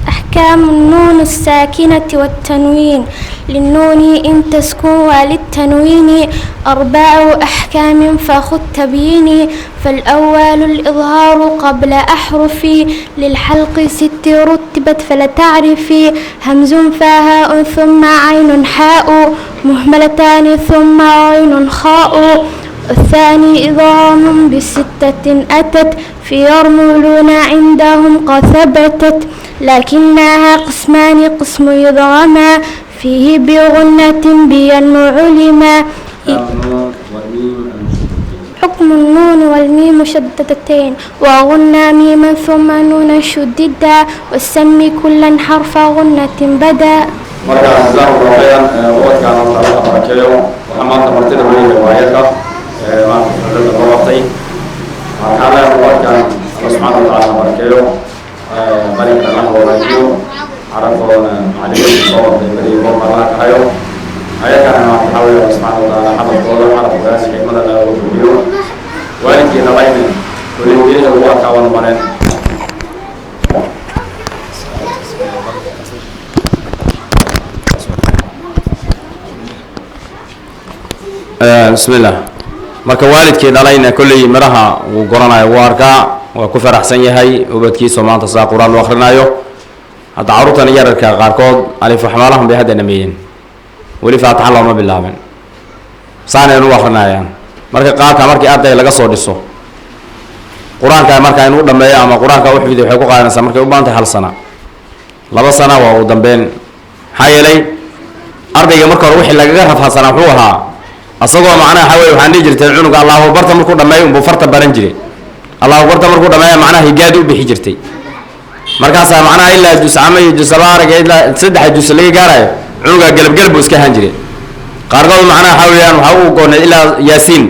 أحكام النون الساكنة والتنوين للنون إن تسكن وللتنوين 4 أحكام فخذ تبيني فالأول الإظهار قبل أحرفي للحلق 6 رتبت فلا تعرفي همز فهاء ثم عين حاء مهملتان ثم عين خاء الثاني إضغام ب6 أتت في يرملون عندهم قد ثبتت لكنها قسمان قسم يضغما فيه بغنة بينمو علما حكم النون والميم مشددتين وغنى ميما ثم نون شددا والسمي كلا حرف غنة بدا مركز جزاه الله خيرا وكان الله بركاته وحمد مرتدى ولي روايته ما تفضل الوقتي مرحبا وكان الله سبحانه وتعالى بركاته ملك الله ورجيه عرفونا عليه الصواب لبري بوم الله كحيو هيا كان ما تحاول الله سبحانه وتعالى حفظ قوله حفظ قياس حكمة الله وجوده وإن كنا غينا ولديه الواقع والمرين بسم الله marka waalidkii dhalayna kulli miraha uu goranayo uu arkaa waa ku faraxsan yahay ubadkiisa maanta saa quraan loo akhrinayo hadda caruurtan yararka qaarkood alif xamaalahan bay hadda nameeyeen wali faataxa looma bilaabin saanay u akhrinayaan marka qaarka markii arday laga soo dhiso quraanka marka inuu dhameeyo ama quraanka wax video waxay ku qaadanaysaa markay u baantay hal sana 2 sana waa u dambeyn hayelay ardayga marka hore wixii lagaga rafaasanaa wuxuu ahaa asagoo macnaha haway waxaan dhigi jirtay cunuga Allahu barta markuu dhameeyo uu farta baran jiray Allahu barta markuu dhameeyo macnaha higaadi u bixi jirtay markaas macnaha ilaa juz amay juz sabaarga ilaa 3 juz laga gaarayo cunuga galab buu iska han jiray qaarkood macnaha hawayaan waxa uu goonay ilaa yaasiin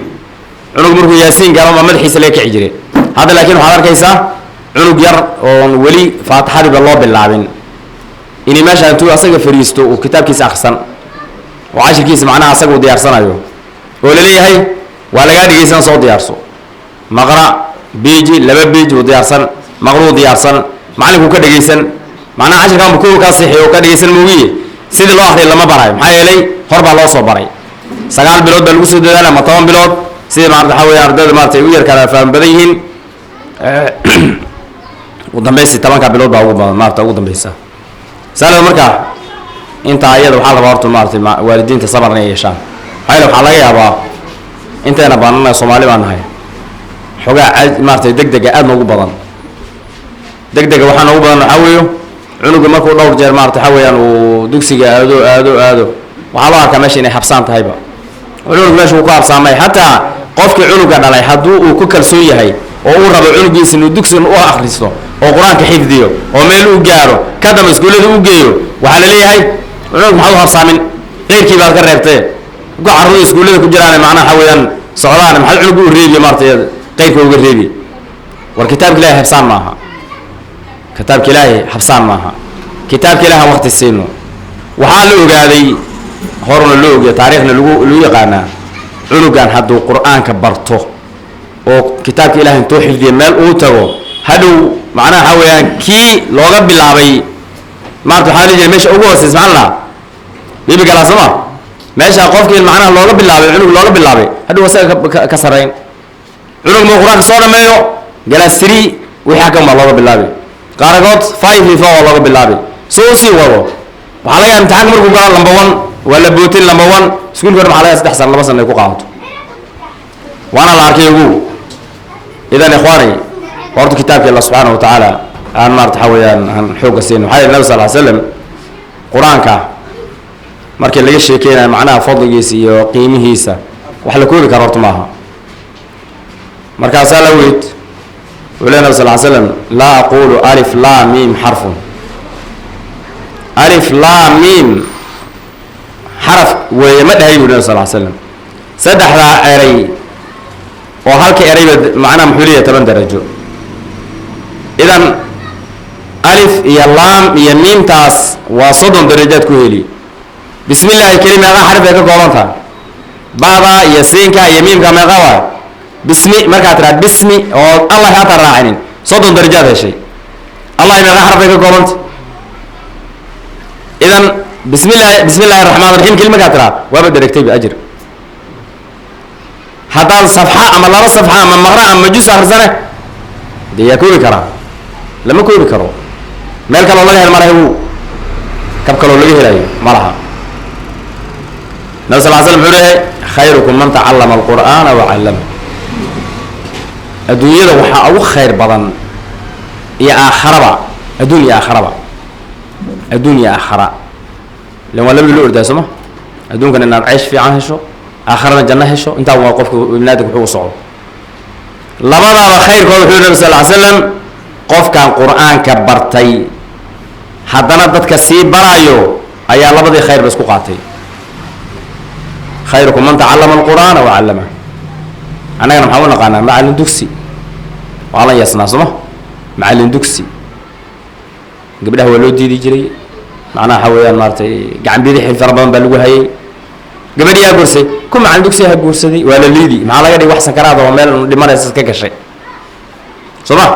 cunug markuu yaasiin gaaro ma madaxiisa laga kici jiray hada laakiin waxa arkaysaa cunug yar oo wali faataxada loo bilaabin inay meesha intuu asaga fariisto oo kitaabkiisa akhrisan oo cashirkiisa macnaha asaga u diyaarsanayo oo leeyahay waa laga dhigaysan soo diyaarso maqra biji 2 biji u diyaarsan maqru diyaarsan macallinku ka dhigaysan macnaha cashirkan ku ka saxiyo ka dhigaysan muugiye sida loo akhriyo lama barayo maxaa yeelay hor baa loo soo baray 9 bilood baa lagu soo dadaalay ama 10 bilood sida maarta xaway ardayda maarta u yar kala faham badan yihiin u dambeysay 10 bilood baa ugu badan maarta ugu dambeysay salaam marka inta ayada waxa la rabaa maarta waalidiinta sabarna ay yeeshaan hayla waxa laga yaabaa inteena baanna Soomaali baan nahay xogaa maarta degdega aad ugu badan degdega waxaan ugu badan waxa weeyo cunuga markuu dhowr jeer maarta xawayaan uu dugsiga aado waxa loo arkaa meesha inay xabsaan tahayba cunuga meesha uu ku xabsaamay hatta qofka cunuga dhalay haduu uu ku kalsoon yahay oo uu rabo cunugiisa inuu dugsiga u akhristo oo quraanka xifdiyo oo meel uu gaaro kadib iskuulada uu geeyo waxa la leeyahay cunug maxaa habsaamin qeyrkii baa ka reebtay go'arro iskuulada ku jiraan macnaha xawayaan socdaan maxaa cunug u reebiyo martay qeyrka uga reebi war kitaabka ilaahay habsaan maaha kitaabka ilaahay habsaan maaha kitaabka ilaahay waqti siino waxa la ogaaday horna loo ogaaday taariikhna lagu yaqaana cunugan hadduu quraanka barto oo kitaabka ilaahay intuu xifdiyo meel uu tago hadhow macnaha xawayaan kii looga bilaabay maarta waxa la jeeday meesha ugu hooseysa subhanallah bibi galaasama meesha qofkii macnaha looga bilaabay cunug looga bilaabay hadhow wasaga ka sareyn cunug ma quraan soo dhameeyo galaas 3 wixii ka ma looga bilaabay qaaragood 5 iyo 4 looga bilaabay soo sii wado waxa laga imtixaan markuu galo number 1 wala bootin number 1 iskuulka waxa laga 3 sano 2 sano ay ku qaato وانا لا اركيغو اذا اخواني ورد كتابك الله سبحانه وتعالى ان ما تحويان ان حوق السين وحي النبي صلى الله عليه وسلم قرانك markii laga sheekeynayo macnaha fadligiisa iyo qiimihiisa wax la koobi karo horta maaha markaasaa la weyd wuxuu nabi sal slam laa aqulu alif laa miim xarfun alif laa miim xaraf weeye ma dhahay buu nabi sal slam saddexdaa eray oo halka erayba macnaha muxuu leeyahay 10 darajo idan alif iyo laam iyo miimtaas waa 30 darajaad ku heli bismi illaahi keli meeqa xaraf ay ka kooban tahay baada iyo siinka iyo miimka meeqa waa bismi markaa tiraad bismi oo allah ha taraacinin 30 darajaad heshay allah meeqa xaraf ay ka kooban tahay idan bismillaahi raxmaan raxiim keli markaa tiraad waaba daragtay biajir haddaan safxa ama laba safxa ama maqra ama juz akhrisane dee yaa koobi karaa lama koobi karo meel kaloo laga hel malaha wuu kab kaloo laga helayo ma laha nabi sal l slam wuxuu leeyahay khayrukum man tacallama alqur'aana wa callama adduunyada waxaa ugu khayr badan iyo aakharaba adduun iyo aakharaba adduun iyo aakhara lan waa labadii loo ordaay sooma adduunkan inaad ceysh fiican hesho aakharana janno hesho intaa waa qofka ibnaadinka wuxuu u socdo labadaaba khayrkooda wuxuu nabi sal l slam qofkan qur'aanka bartay haddana dadka sii barayo ayaa labadii khayrba isku qaatay khayrukum man tacallama alqur'aana wa callama annagana maxaa u naqaanaa macallin dugsi waa la yeesnaa sooma macallin dugsi gabdhaha waa loo diidi jiray macnaha waxa weeyaan maaratay gacan bidixi fara badan baa lagu hayay gabadhi yaa guursay ku macallin dugsi ha guursaday waa la liidi maxaa laga dhigay wax sakaraad oo meel dhimanaysa ka gashay sooma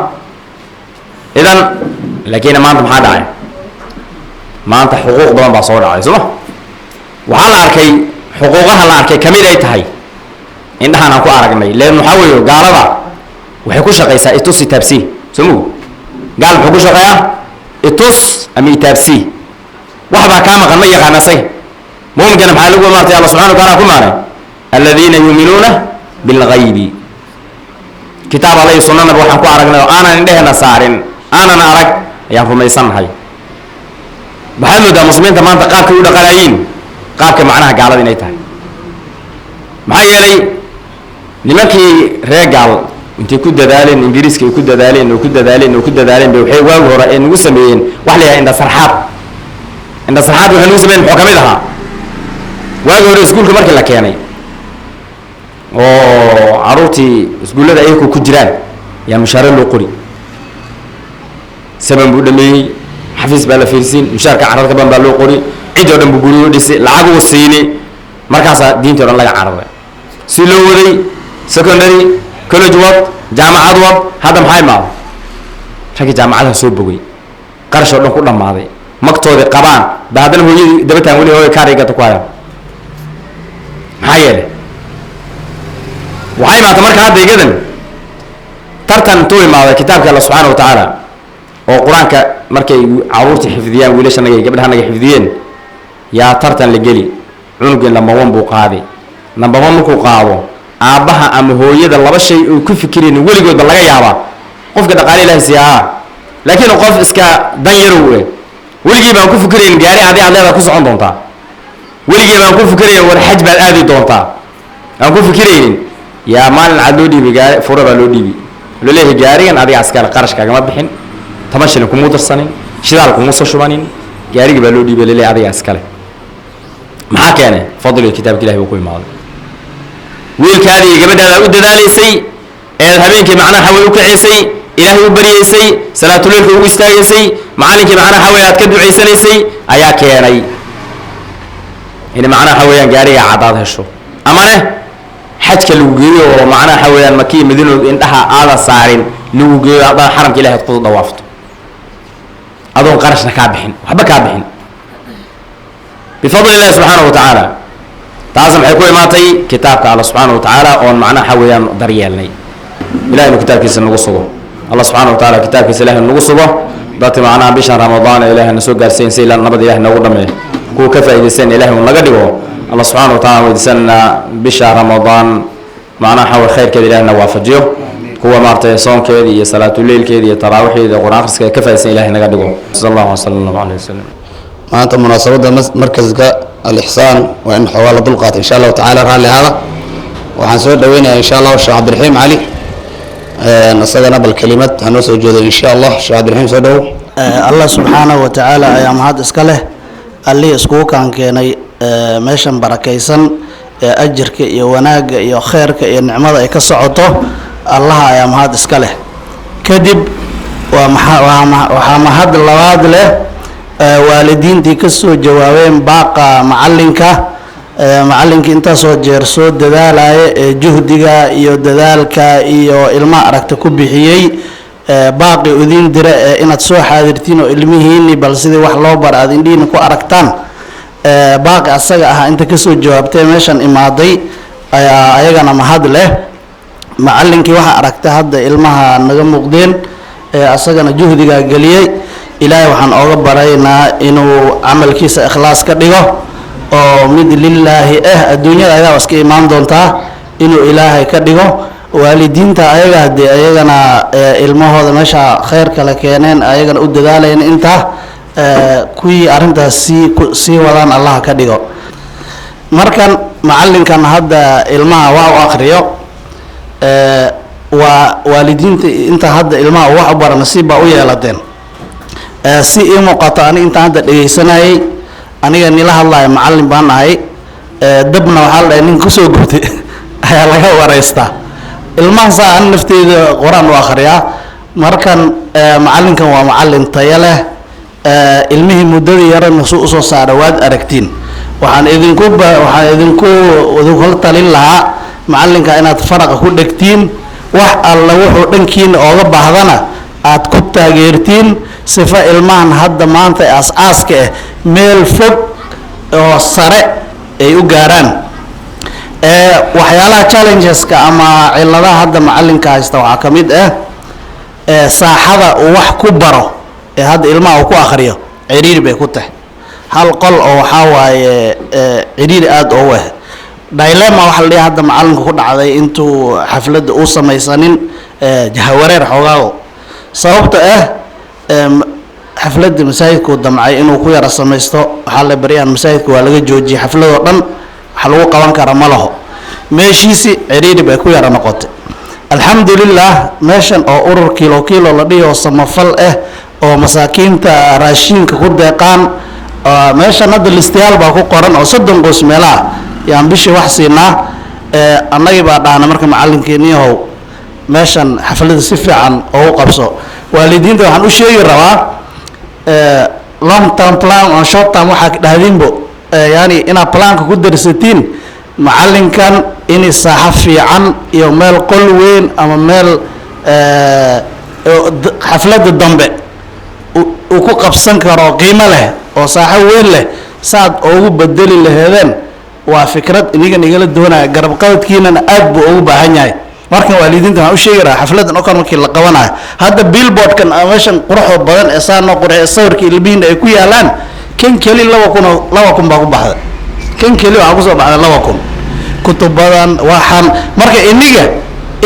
idan laakiin maanta maxaa dhacay maanta xuquuq badan baa soo dhacay sooma waxaa la arkay xuquuqaha la arkay kamid ay tahay indhahaan aan ku aragnay leen waxaa weeyo gaalada waxay ku shaqaysaa itus itaabsi soo mugu gaal muxuu ku shaqeeyaa itus ama itaabsi wax baa kaa maqan ma yaqaan asay muuminkana maxaa lagu maartay allah subxana wa taala ku maanay aladiina yuuminuuna bilghaybi kitaab alla iyo sunnanaba waxaan ku aragnay oo aanan indheheena saarin aanan arag ayaan rumaysannahay waxaad moodaa muslimiinta maanta qaabkay u dhaqanaayiin qaabka macnaha gaalada inay tahay maxaa yeelay nimankii reer gaal intay ku dadaaleen ingiriiska ay ku dadaaleen oo ku dadaaleen oo ku dadaaleen bay waxay waagi hore ay nagu sameeyeen wax la yidhaha indhasarxaad indhasarxaad waxay nagu sameeyeen muxuu ka mid ahaa waagi hore iskuulka markii la keenay oo caruurtii iskuullada ayagoo ku jiraan yaa mushaare loo qori saban buu dhameeyey xafiis baa la fiirsiin mushaarka cararka badan baa loo qori cid oo dhan buu gurigo dhisay lacag uu siini markaasaa diintii o dhan laga cararay si loo waday secondary college wad jaamacad wad hadda maxaa imaada raggii jaamacadaha soo bogay qarash oo dhan ku dhammaaday magtoodii qabaan ba haddana hooyadii dabataan weli hooya kaarigata ku hayaan maxaa yeelay waxaa imaata marka hadda igadan tartan intuu imaaday kitaabka alla subxaana wa tacaala oo qur-aanka markay caruurtii xifdiyaan wiilashanaga iyo gabdhahanaga xifdiyeen yaa tartan la geli cunugii number 1 buu qaaday number 1 markuu qaado aabbaha ama hooyada laba shay uu ku fikireen weligoodba laga yaabaa qofka dhaqaale ilaahay siiyaa laakiin qof iska dan yarow weligii baan ku fikirayn gaari adii aad leedahay ku socon doontaa weligii baan ku fikirayn war xaj baad aadi doontaa aan ku fikiraynin yaa maalin cad loo dhiibi gaari fura baa loo dhiibi loo leeyahay gaarigan adiga askar qarash kaagama bixin 10 shilin kuma darsanin shidaal kuma soo shubanin gaariga baa loo dhiibay leeyahay adiga askale maxaa keenay fadliga kitaabka ilaahay buu ku imaaday wiilkaadii gabadhaada u dadaalaysay ee habeenkii macnaha haway u kaceysay ilaahay u baryaysay salaatuleylka ugu istaagaysay macallinkii macnaha haway aad ka ducaysanaysay ayaa keenay in macnaha hawayaan gaariga cadaad hesho ama ne xajka lagu geeyo oo macnaha hawayaan makii madiino indhaha aada saarin lagu geeyo aad xaramka ilaahay ku dhawaafto adoon qarashna ka bixin waxba ka bixin bifadli ilaahi subxaanahu wa tacaala taas maxay ku imaatay kitaabka alla subxaanahu wa tacaala oon macnaha hawayaan daryeelnay ilahay inuu kitaabkiisa nagu sugo الله سبحانه وتعالى كتاب كيس الله النقصبه ذات معنا بشهر رمضان إله النسوق قارسين سيلا نبض إله نقول دمه كو كفى يدسن إله ونقدره الله سبحانه وتعالى يدسن بشهر رمضان معنا حول خير كذا إله نوافجه هو مرتي صوم كذا صلاة الليل كذا تراويح كذا قرآن كفى يدسن إله نقدره صلى الله عليه وسلم ما أنت مناسبة مركز الإحسان وإن حوالة دلقات إن شاء الله تعالى رالي هذا وحنسود دوينا إن شاء الله الشيخ عبد الرحيم علي نصدنا بالكلمات هنوصل جود إن شاء الله الشيخ عبد الرحيم سودو الله سبحانه وتعالى أيام هذا إسكاله اللي إسكو كان كيني ماشان بركيسن أجرك يا وناج يا خيرك يا نعمة يكسعته الله أيام هذا إسكاله كذب ومحمد الله هذا له والدين تكسو جوابين باقة معلنك انت سو جيرسو ددالاي جهديغا iyo dadaalka iyo ilma aragta ku bixiyay baaqi udin dira inaad soo xaadirtiin oo ilmihiini bal sidii wax loo bar aad indhiina ku aragtaan baaqi asaga ah inta ka soo jawaabtay meeshan imaaday ayaa ayagana mahad leh macallinkii waxa aragta hadda ilmaha naga muuqdeen asagana juhdiga galiyay ilaahay waxaan ooga baraynaa inuu amalkiisa ikhlaas ka dhigo oo mid lillaahi adduunyada ayaa iska imaan doontaa inuu ilaahay ka dhigo waalidiinta ayaga hadii ayagana ilmahooda meesha khayr kala keeneen ayagana u dadaalayeen inta kuwii arrintaas sii wadaan Allah ka dhigo markan macallinkan hadda ilmaha waa u akhriyo waa waalidiinta inta hadda ilmaha wax u bara nasiib u yeelateen si ii muuqato ani inta hadda dhageysanayay aniga nila hadlayo macallin baan ahay dabna waxaa la nin ku soo gubtay ayaa laga wareystaa ilmaha saa an nafteeda quraan u akhriyaa markan macallinkan waa macallin tayo leh ilmihii muddadii yarana suu usoo saara waad aragtiin waxaan idinku talin lahaa macallinka inaad faraqa ku dhegtiin wax alla wuxuu dhankiina ooga baahdana aad ku taageertiin sifa ilmahan hadda maanta aas-aaska ah meel fog oo sare ay u gaaraan waxyaalaha challengeska ama ciladaha hadda macallinka haysta waxaa ka mid ah saaxada uu wax ku baro ee hadda ilmaha uu ku akhriyo ciriiri bay ku tahay hal qol oo waxaa waaye ciriiri aada oo weh dilemma waxa la dhihi hadda macallinka ku dhacday intuu xafladda uu samaysanin jahawareer xoogaago sababta ah xafladda masaajidku damcay inuu ku yara samaysto waxaa la bariyaan masaajidka waa laga joojiyay xafladoo dhan wax lagu qaban kara ma laho meeshiisi ciriiri bay ku yara noqotay alxamdulilah meeshan oo urur kiilo la dhihi oo samafal ah oo masaakiinta raashinka ku deeqaan meeshan hadda listayaal baa ku qoran oo 30 qoys meelaha yaan bishii wax siinaa annagii baa dhahna marka macallinkeeniyahow meeshan xafladda si fiican oo u qabso waalidiinta waxaan u sheegi rabaa long term plan and short term waxaa dhahdinbo yani inaad planka ku darsatiin macallinkan in saaxo fiican iyo meel qol weyn ama meel xafladda dambe uu ku qabsan karo qiimo leh oo saaxo weyn leh saad ugu bedeli laheedeen waa fikrad inigan igala doonaya garab qabadkiinana aad buu ugu baahan yahay markan waalidiinta waxaan u sheegi rahaa xafladan oo kale markii la qabanayo hadda billboardkan meeshan quruxda badan ee saa noo qurxiya sawirka ilmihiina ay ku yaalaan kan keli 2,000 baa ku baxday kan keli waxaa kusoo baxday 2,000 kutub badan waxaan marka iniga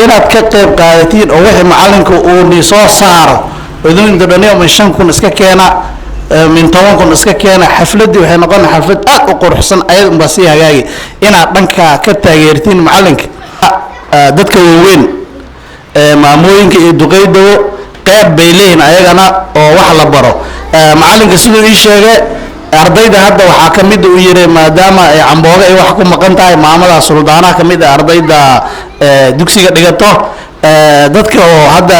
inaad ka qayb qaadatiin oo wixii macallinka uu ni soo saaro idin dadaniyo min 5,000 iska keena min 10,000 iska keena xafladii waxay noqon xaflad aad u quruxsan ayad unbaa sii hagaagi inaad dhanka ka taageertiin macallinka dadka waaweyn maamooyinka iyo duqeydawo qayb bay leeyihiin ayagana oo wax la baro macallinka siduu ii sheegay ardayda hadda waxaa ka mid u yiri maadaama ay cambooga ay wax ku maqan tahay maamada suldaanaha ka mid ah ardayda dugsiga dhigato dadka oo hadda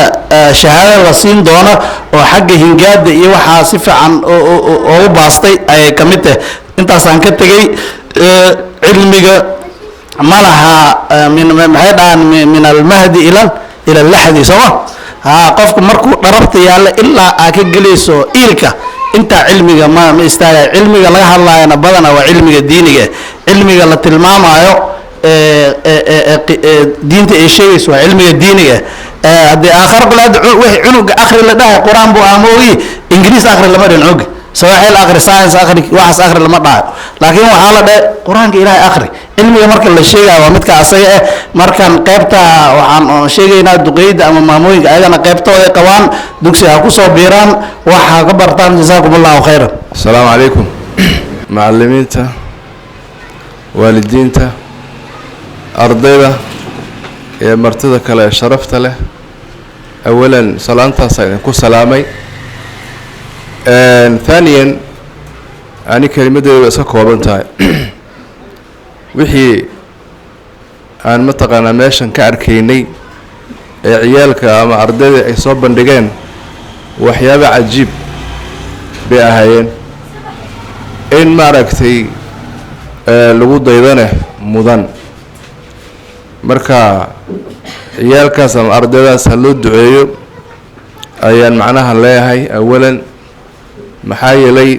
shahaado la siin doono oo xagga hingaada iyo waxaa si fiican oo baastay ay ka mid tahay intaasaan ka tegay cilmiga malaha maxay dhahaan min almahdi ila allahdi soma qofku markuu dharabta yaalla ilaa aa ka gelayso iilka inta cilmiga ma istaaga cilmiga laga hadlaayana badana waa cilmiga diiniga cilmiga la tilmaamayo diinta ay sheegayso waa cilmiga diiniga hadii aakhir qalaad wixii cunuga akhri la dhahay quraan buu amooyi ingiriis akhri lama dhin cunug sawaxil akhri science akhri waxas akhri lama dhahay laakiin waxa la dhahay quraanka ilaahay akhri cilmiga marka la sheegayo waa midka asaga ah markan qaybta waxaan sheegaynaa duqeyda ama maamooyinka ayagana qaybtooda qabaan dugsiga ku soo biiraan waxa ka bartaan jazaakumullahu khayran assalaamu calaykum macallimiinta waalidiinta ardayda ee martida kale ee sharafta leh awalan salaantaas ayaan ku salaamay ثانيا ani kelimadeedu iska kooban tahay wixii aan mataqaanaa meeshan ka arkaynay ee ciyaalka ama ardayda ay soo bandhigeen waxyaabo cajiib bay ahaayeen in maaragtay lagu daydane mudan marka ciyaalkaas ama ardaydaas ha loo duceeyo ayaan macnaha leeyahay awalan maxaa yeelay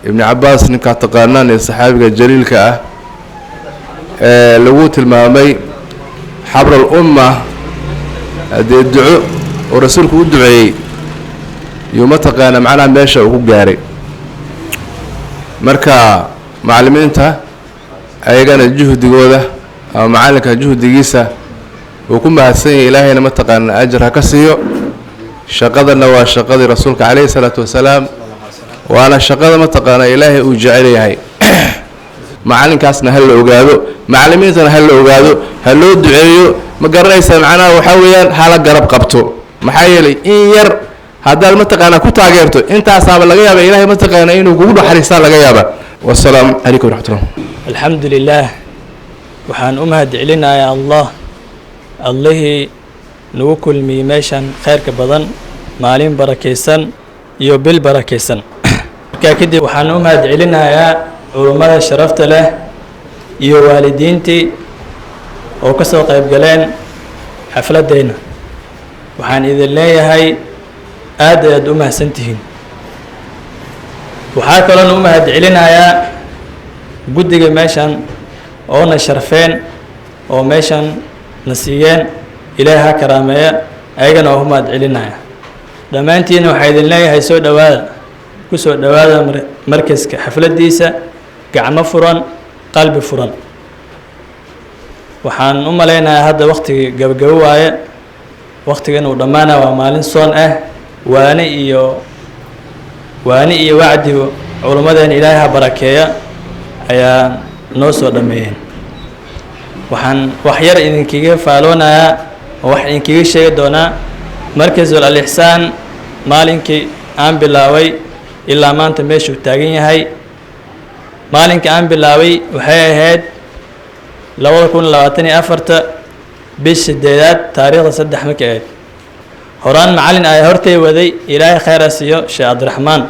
ibni cabaas ninkaa taqaanaan ee saxaabiga jaliilka ah ee lagu tilmaamay xabral umma haddee duco oo rasuulku u duceeyey yuu mataqaana macnaha meesha uu ku gaaray marka macallimiinta ayagana juhdigooda ama macallinka juhdigiisa uu ku mahadsan yahay ilaahayna mataqaana ajar ha ka siiyo shaqadana waa shaqadii rasuulka calayhi salaatu wasalaam waana shaqada mataqaana ilaahay uu jecel yahay macallinkaasna ha la ogaado macallimiintana ha la ogaado ha loo duceeyo ma garanaysaa macnaha waxaa weeyaan hala garab qabto maxaa yeelay in yar haddaad mataqaana ku taageerto intaasaaba laga yaaba ilaahay mataqaana inuu kugu naxariistaa laga yaaba wasalaamu calaykum waraxmatullah alxamdu lilaah waxaan u mahad celinayaa allah allihii nagu kulmiyey meeshan khayrka badan maalin barakaysan iyo bil barakaysan markaa kadib waxaan u mahad celinayaa culummada sharafta leh iyo waalidiintii oo ka soo qayb galeen xafladdeena waxaan idin leeyahay aad ayaad u mahadsantihiin waxaa kaloona u mahad celinayaa guddiga meeshan oona sharfeen oo meeshan na siiyeen ilaahay ha karaameeya ayagana waa u mahad celinaya dhammaantiina waxaa idin leeyahay soo dhowaada ku soo dhowaada markaska xafladdiisa gacmo furan qalbi furan waxaan u malaynayaa hadda waktigii gabagabo waaye waktiga inuu dhammaanaya waa maalin soon ah waani iyo wacdigu culummadeena ilaahay ha barakeeya ayaa noo soo dhammeeyeen waxaan wax yar idinkaga faaloonayaa oo wax idinkaga sheegi doonaa markasul al-ixsaan maalinkii aan bilaabay ilaa maanta meeshuu taagan yahay maalinkii aan bilaabay waxay ahayd 2024 bish 8 taariikhda 3 markay ahayd horaan macallin ayaa hortay waday ilaahay khayr ha siiyo sheekh cabdiraxmaan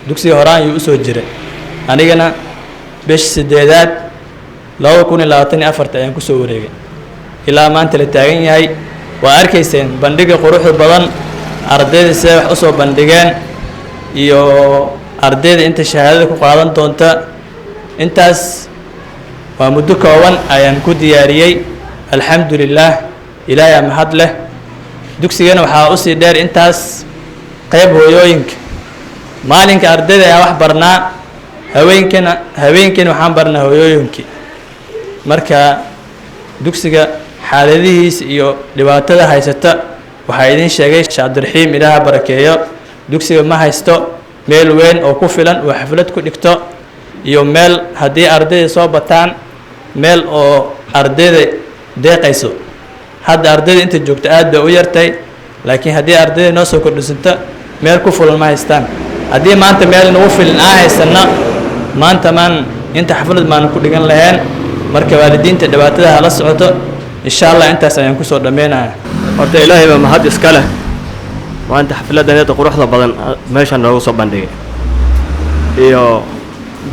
dugsiga horaan yuu usoo jiray anigana bish 8 2024 ayaan kusoo wareegay ilaa maanta la taagan yahay waa arkayseen bandhiga quruxda badan ardayda siday wax usoo bandhigeen iyo ardayda inta shahaadada ku qaadan doonta intaas waa muddo kooban ayaan ku diyaariyey alxamdu lilaah ilaahay mahad leh dugsigana waxaa usii dheer intaas qayb hooyooyinka maalinka ardayda ayaan wax barnaa habeenkiina waxaan barnaa hooyooyinkii marka dugsiga xaaladihiisa iyo dhibaatada haysata waxaa idin sheegay sheekh cabdiraxiim ilaaha barakeeyo dugsiga ma haysto meel weyn oo ku filan oo xaflad ku dhigto iyo meel haddii ardayda soo bataan meel oo ardayda deeqayso hadda ardayda inta joogto aad bay u yartay laakiin haddii ardayda noo soo kordhisanto meel ku fulan ma haystaan haddii maanta meel nagu filan aan haysanno maanta maan inta xaflad maanu ku dhigan lahayn marka waalidiinta dhibaatada hala socoto insha allah intaas ayaan kusoo dhammeynaya horta ilaahay baa mahad iska leh maanta xafladdaneeda quruxda badan meeshan noogu soo bandhigay iyo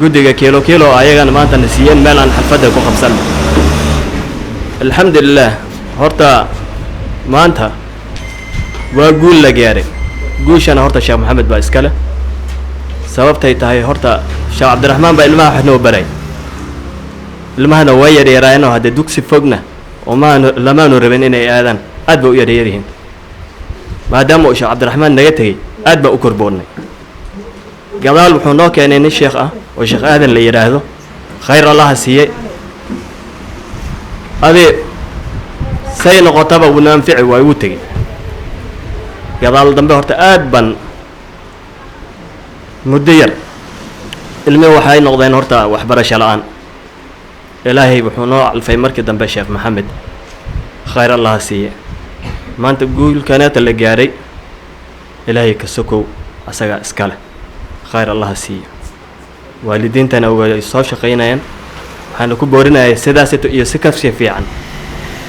guddiga kiilo ayagana maanta na siiyeen meel aan xalfadda ku qabsanno alxamdu lilaah horta maanta waa guul la gaaray guushana horta sheekh maxamed baa iska leh sababtay tahay horta sheekh cabdiraxmaan baa ilmaha wax noo baray ilmahana waa yaryaraayeenoo haddee dugsi fogna oo lamaanu rabin inay aadaan aad ba u yaryaryihiin maadaama uu sheekh cabdiraxmaan naga tegey aad baa u korboonnay gadaal wuxuu noo keenay nin sheekh ah oo sheekh aadan la yidhaahdo khayr allaha siiyey adii say noqotaba wuu naanfici waa igu tegey gadaal dambe horta aad ban muddo yar ilmi waxay noqdeen horta waxbarasho la-aan ilaahay wuxuu noo calfay markii dambe sheekh maxamed khayr allaha siiye maanta guulkaneeta la gaaray ilaahay ka sokow asaga iskale khayr allaha siiye waalidiintana way soo shaqaynayaan waxaana ku boorinaya sidaasito iyo si kasii fiican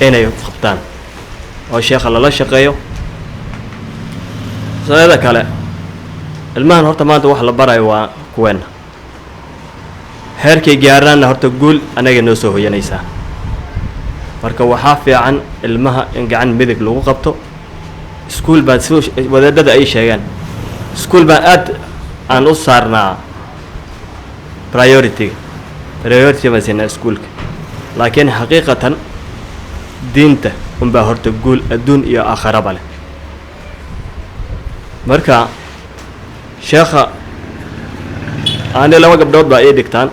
inay qabtaan oo sheekha lala shaqeeyo sababta kale ilmahan horta maanta wax la barayo waa kuweena heerkay gaaraanna horta guul anaga noo soo hoyanaysaa marka waxaa fiican ilmaha in gacan midig lagu qabto iskuul baan si wadaadada ay sheegaan iskuul baan aad aan u saarnaa priority baan siinaa iskuulka laakiin xaqiiqatan diinta unbaa horta guul adduun iyo aakhiraba leh marka sheekha aani laba gabdhood baa ii dhigtaan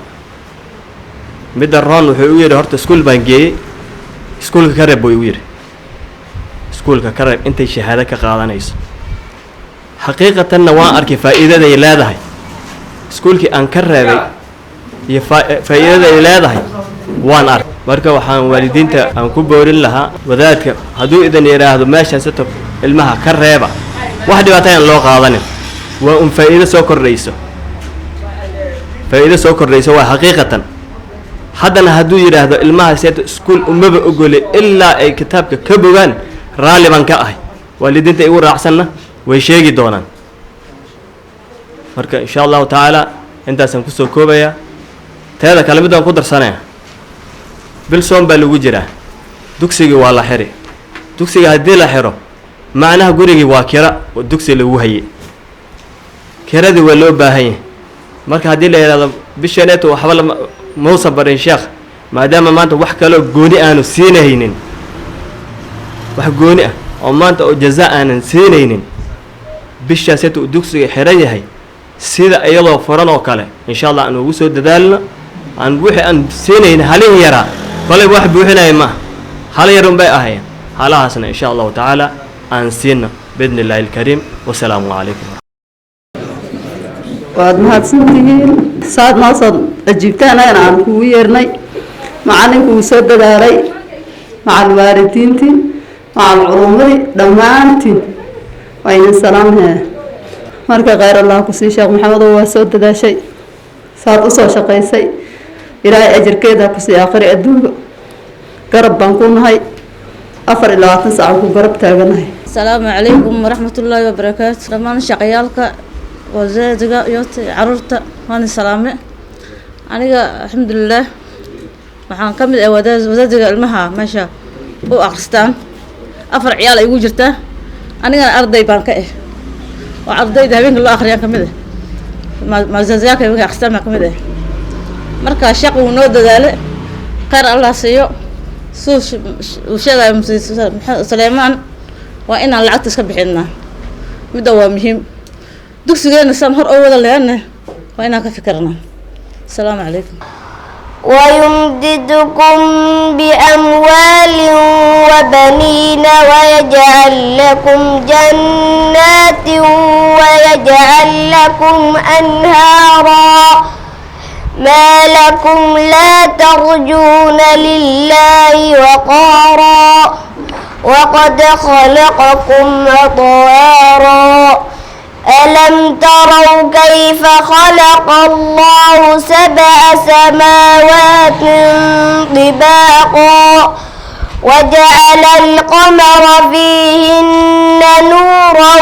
midda roon wuxuu u yidhi horta iskuul baan geeyey iskuulka ka reeb buu igu yidhi iskuulka ka reeb intay shahaado ka qaadanayso xaqiiqatanna waan arkay faa'iidaday leedahay iskuulkii aan ka reebay iyo faa'iidaday leedahay waan arkay marka waxaan waalidiinta aan ku boorin lahaa wadaadka hadduu idan yidhaahdo meeshaan sito ilmaha ka reeba wax dhibaatayaan loo qaadanin waa un faa'iido soo kordhayso waa xaqiiqatan haddana hadduu yidhaahdo ilmaha seeto iskuul umaba ogole ilaa ay kitaabka ka bogaan raalli baan ka ahay waalidiinta igu raacsanna way sheegi doonaan marka insha allahu tacaala intaasaan kusoo koobayaa teeda kale mid waan ku darsanaya bilsoon baa lagu jiraa dugsigii waa la xiri dugsiga haddii la xiro macnaha gurigii waa kira oo dugsi lagu haye kiradii waa loo baahan yahay marka haddii la yidhahdo bishaneeto waxba mausa barin sheekh maadaama maanta wax kaloo gooni aanu siinaynin wax gooni ah oo maanta oo jaza aanan siinaynin bishaaseeto uu dugsiga xiran yahay sida iyadoo furan oo kale insha allah aan ugu soo dadaalno aan wixii aan siinayn halin yaraa kolay wax buuxinaya maaha hal yarun bay ahayn halahaasna insha allahu tacaala aan siino biidni illaahi alkariim wasalaamu calaykum waad mahadsantihiin saad noo soo ajiibtaan ayana aan kugu yeernay macalinku wuu soo dadaalay macal waalidiintii macal culumadii dhammaantiin waa idin salaamhaya marka khayr allah kusii sheekh maxamedow waa soo dadaashay saad u soo shaqaysay ilaahay ajarkeeda kusii aakhiri adduunka garab baan ku nahay 24 saac ku garab taaganahay asalaamu calaykum waraxmatullaahi wabarakaatu dhammaan shaqayaalka wadaadga iyo caruurta waan salaame aniga alxamdulillaah waxaan ka mid ah wadaadga ilmaha meesha u akhristaan 4 ciyaal ay ugu jirtaa anigana arday baan ka ah oo ardayda habeenka loo akhriyaan ka mid ah maazazyaaka ay akhristaan baan ka mid ah marka shaqo uu noo dadaale khayr allah siiyo suu sheegay Suleymaan waa inaan lacagta iska bixinaa midda waa muhiim dugsigeena san hor oo wada leeyna waa inaan ka fikirnaa السلام عليكم ويمددكم بأموال وبنين ويجعل لكم جنات ويجعل لكم أنهارا ما لكم لا ترجون لله وقارا وقد خلقكم أطوارا ألم تروا كيف خلق الله 7 سماوات طباقا وجعل القمر فيهن نورا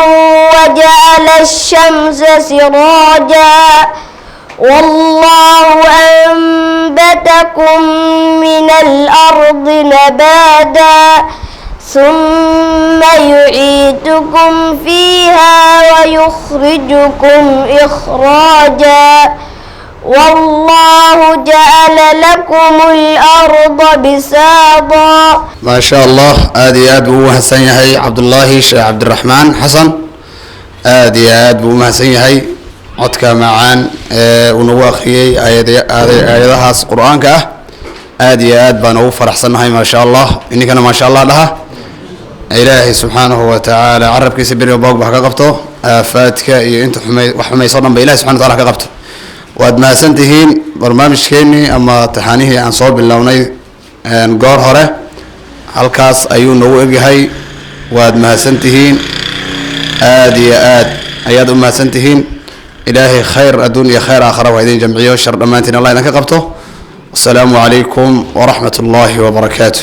وجعل الشمس سراجا والله أنبتكم من الأرض نباتا ثم يعيدكم فيها ويخرجكم إخراجا والله جعل لكم الأرض بساطا ما شاء الله آدي آد بوها سنيهي عبد الله شيخ عبد الرحمن حسن آدي آد بوها سنيهي عدك معان ونواخي آياتها القرآن كأه آدي آد بانو فرح سنهي ما شاء الله إني كان ما شاء الله لها إلهي سبحانه وتعالى عرب كيس بيري وباق بحكا قبطه آفاتك انت وحمي صدام بإلهي سبحانه وتعالى كقبطه واد ما سنتهين barnaamijkeennii ama taxaanihii aan soo bilownay goor hore halkaas ayuu noogu egyahay. waad mahadsantihiin, aad iyo aad ayaad u mahadsantihiin. ilaahay khayr adduun iyo khayr aakhira waa idin jamciyo, shar dhammaantiin allah idinka qabto. asalaamu calaykum waraxmat ullaahi wabarakaatu.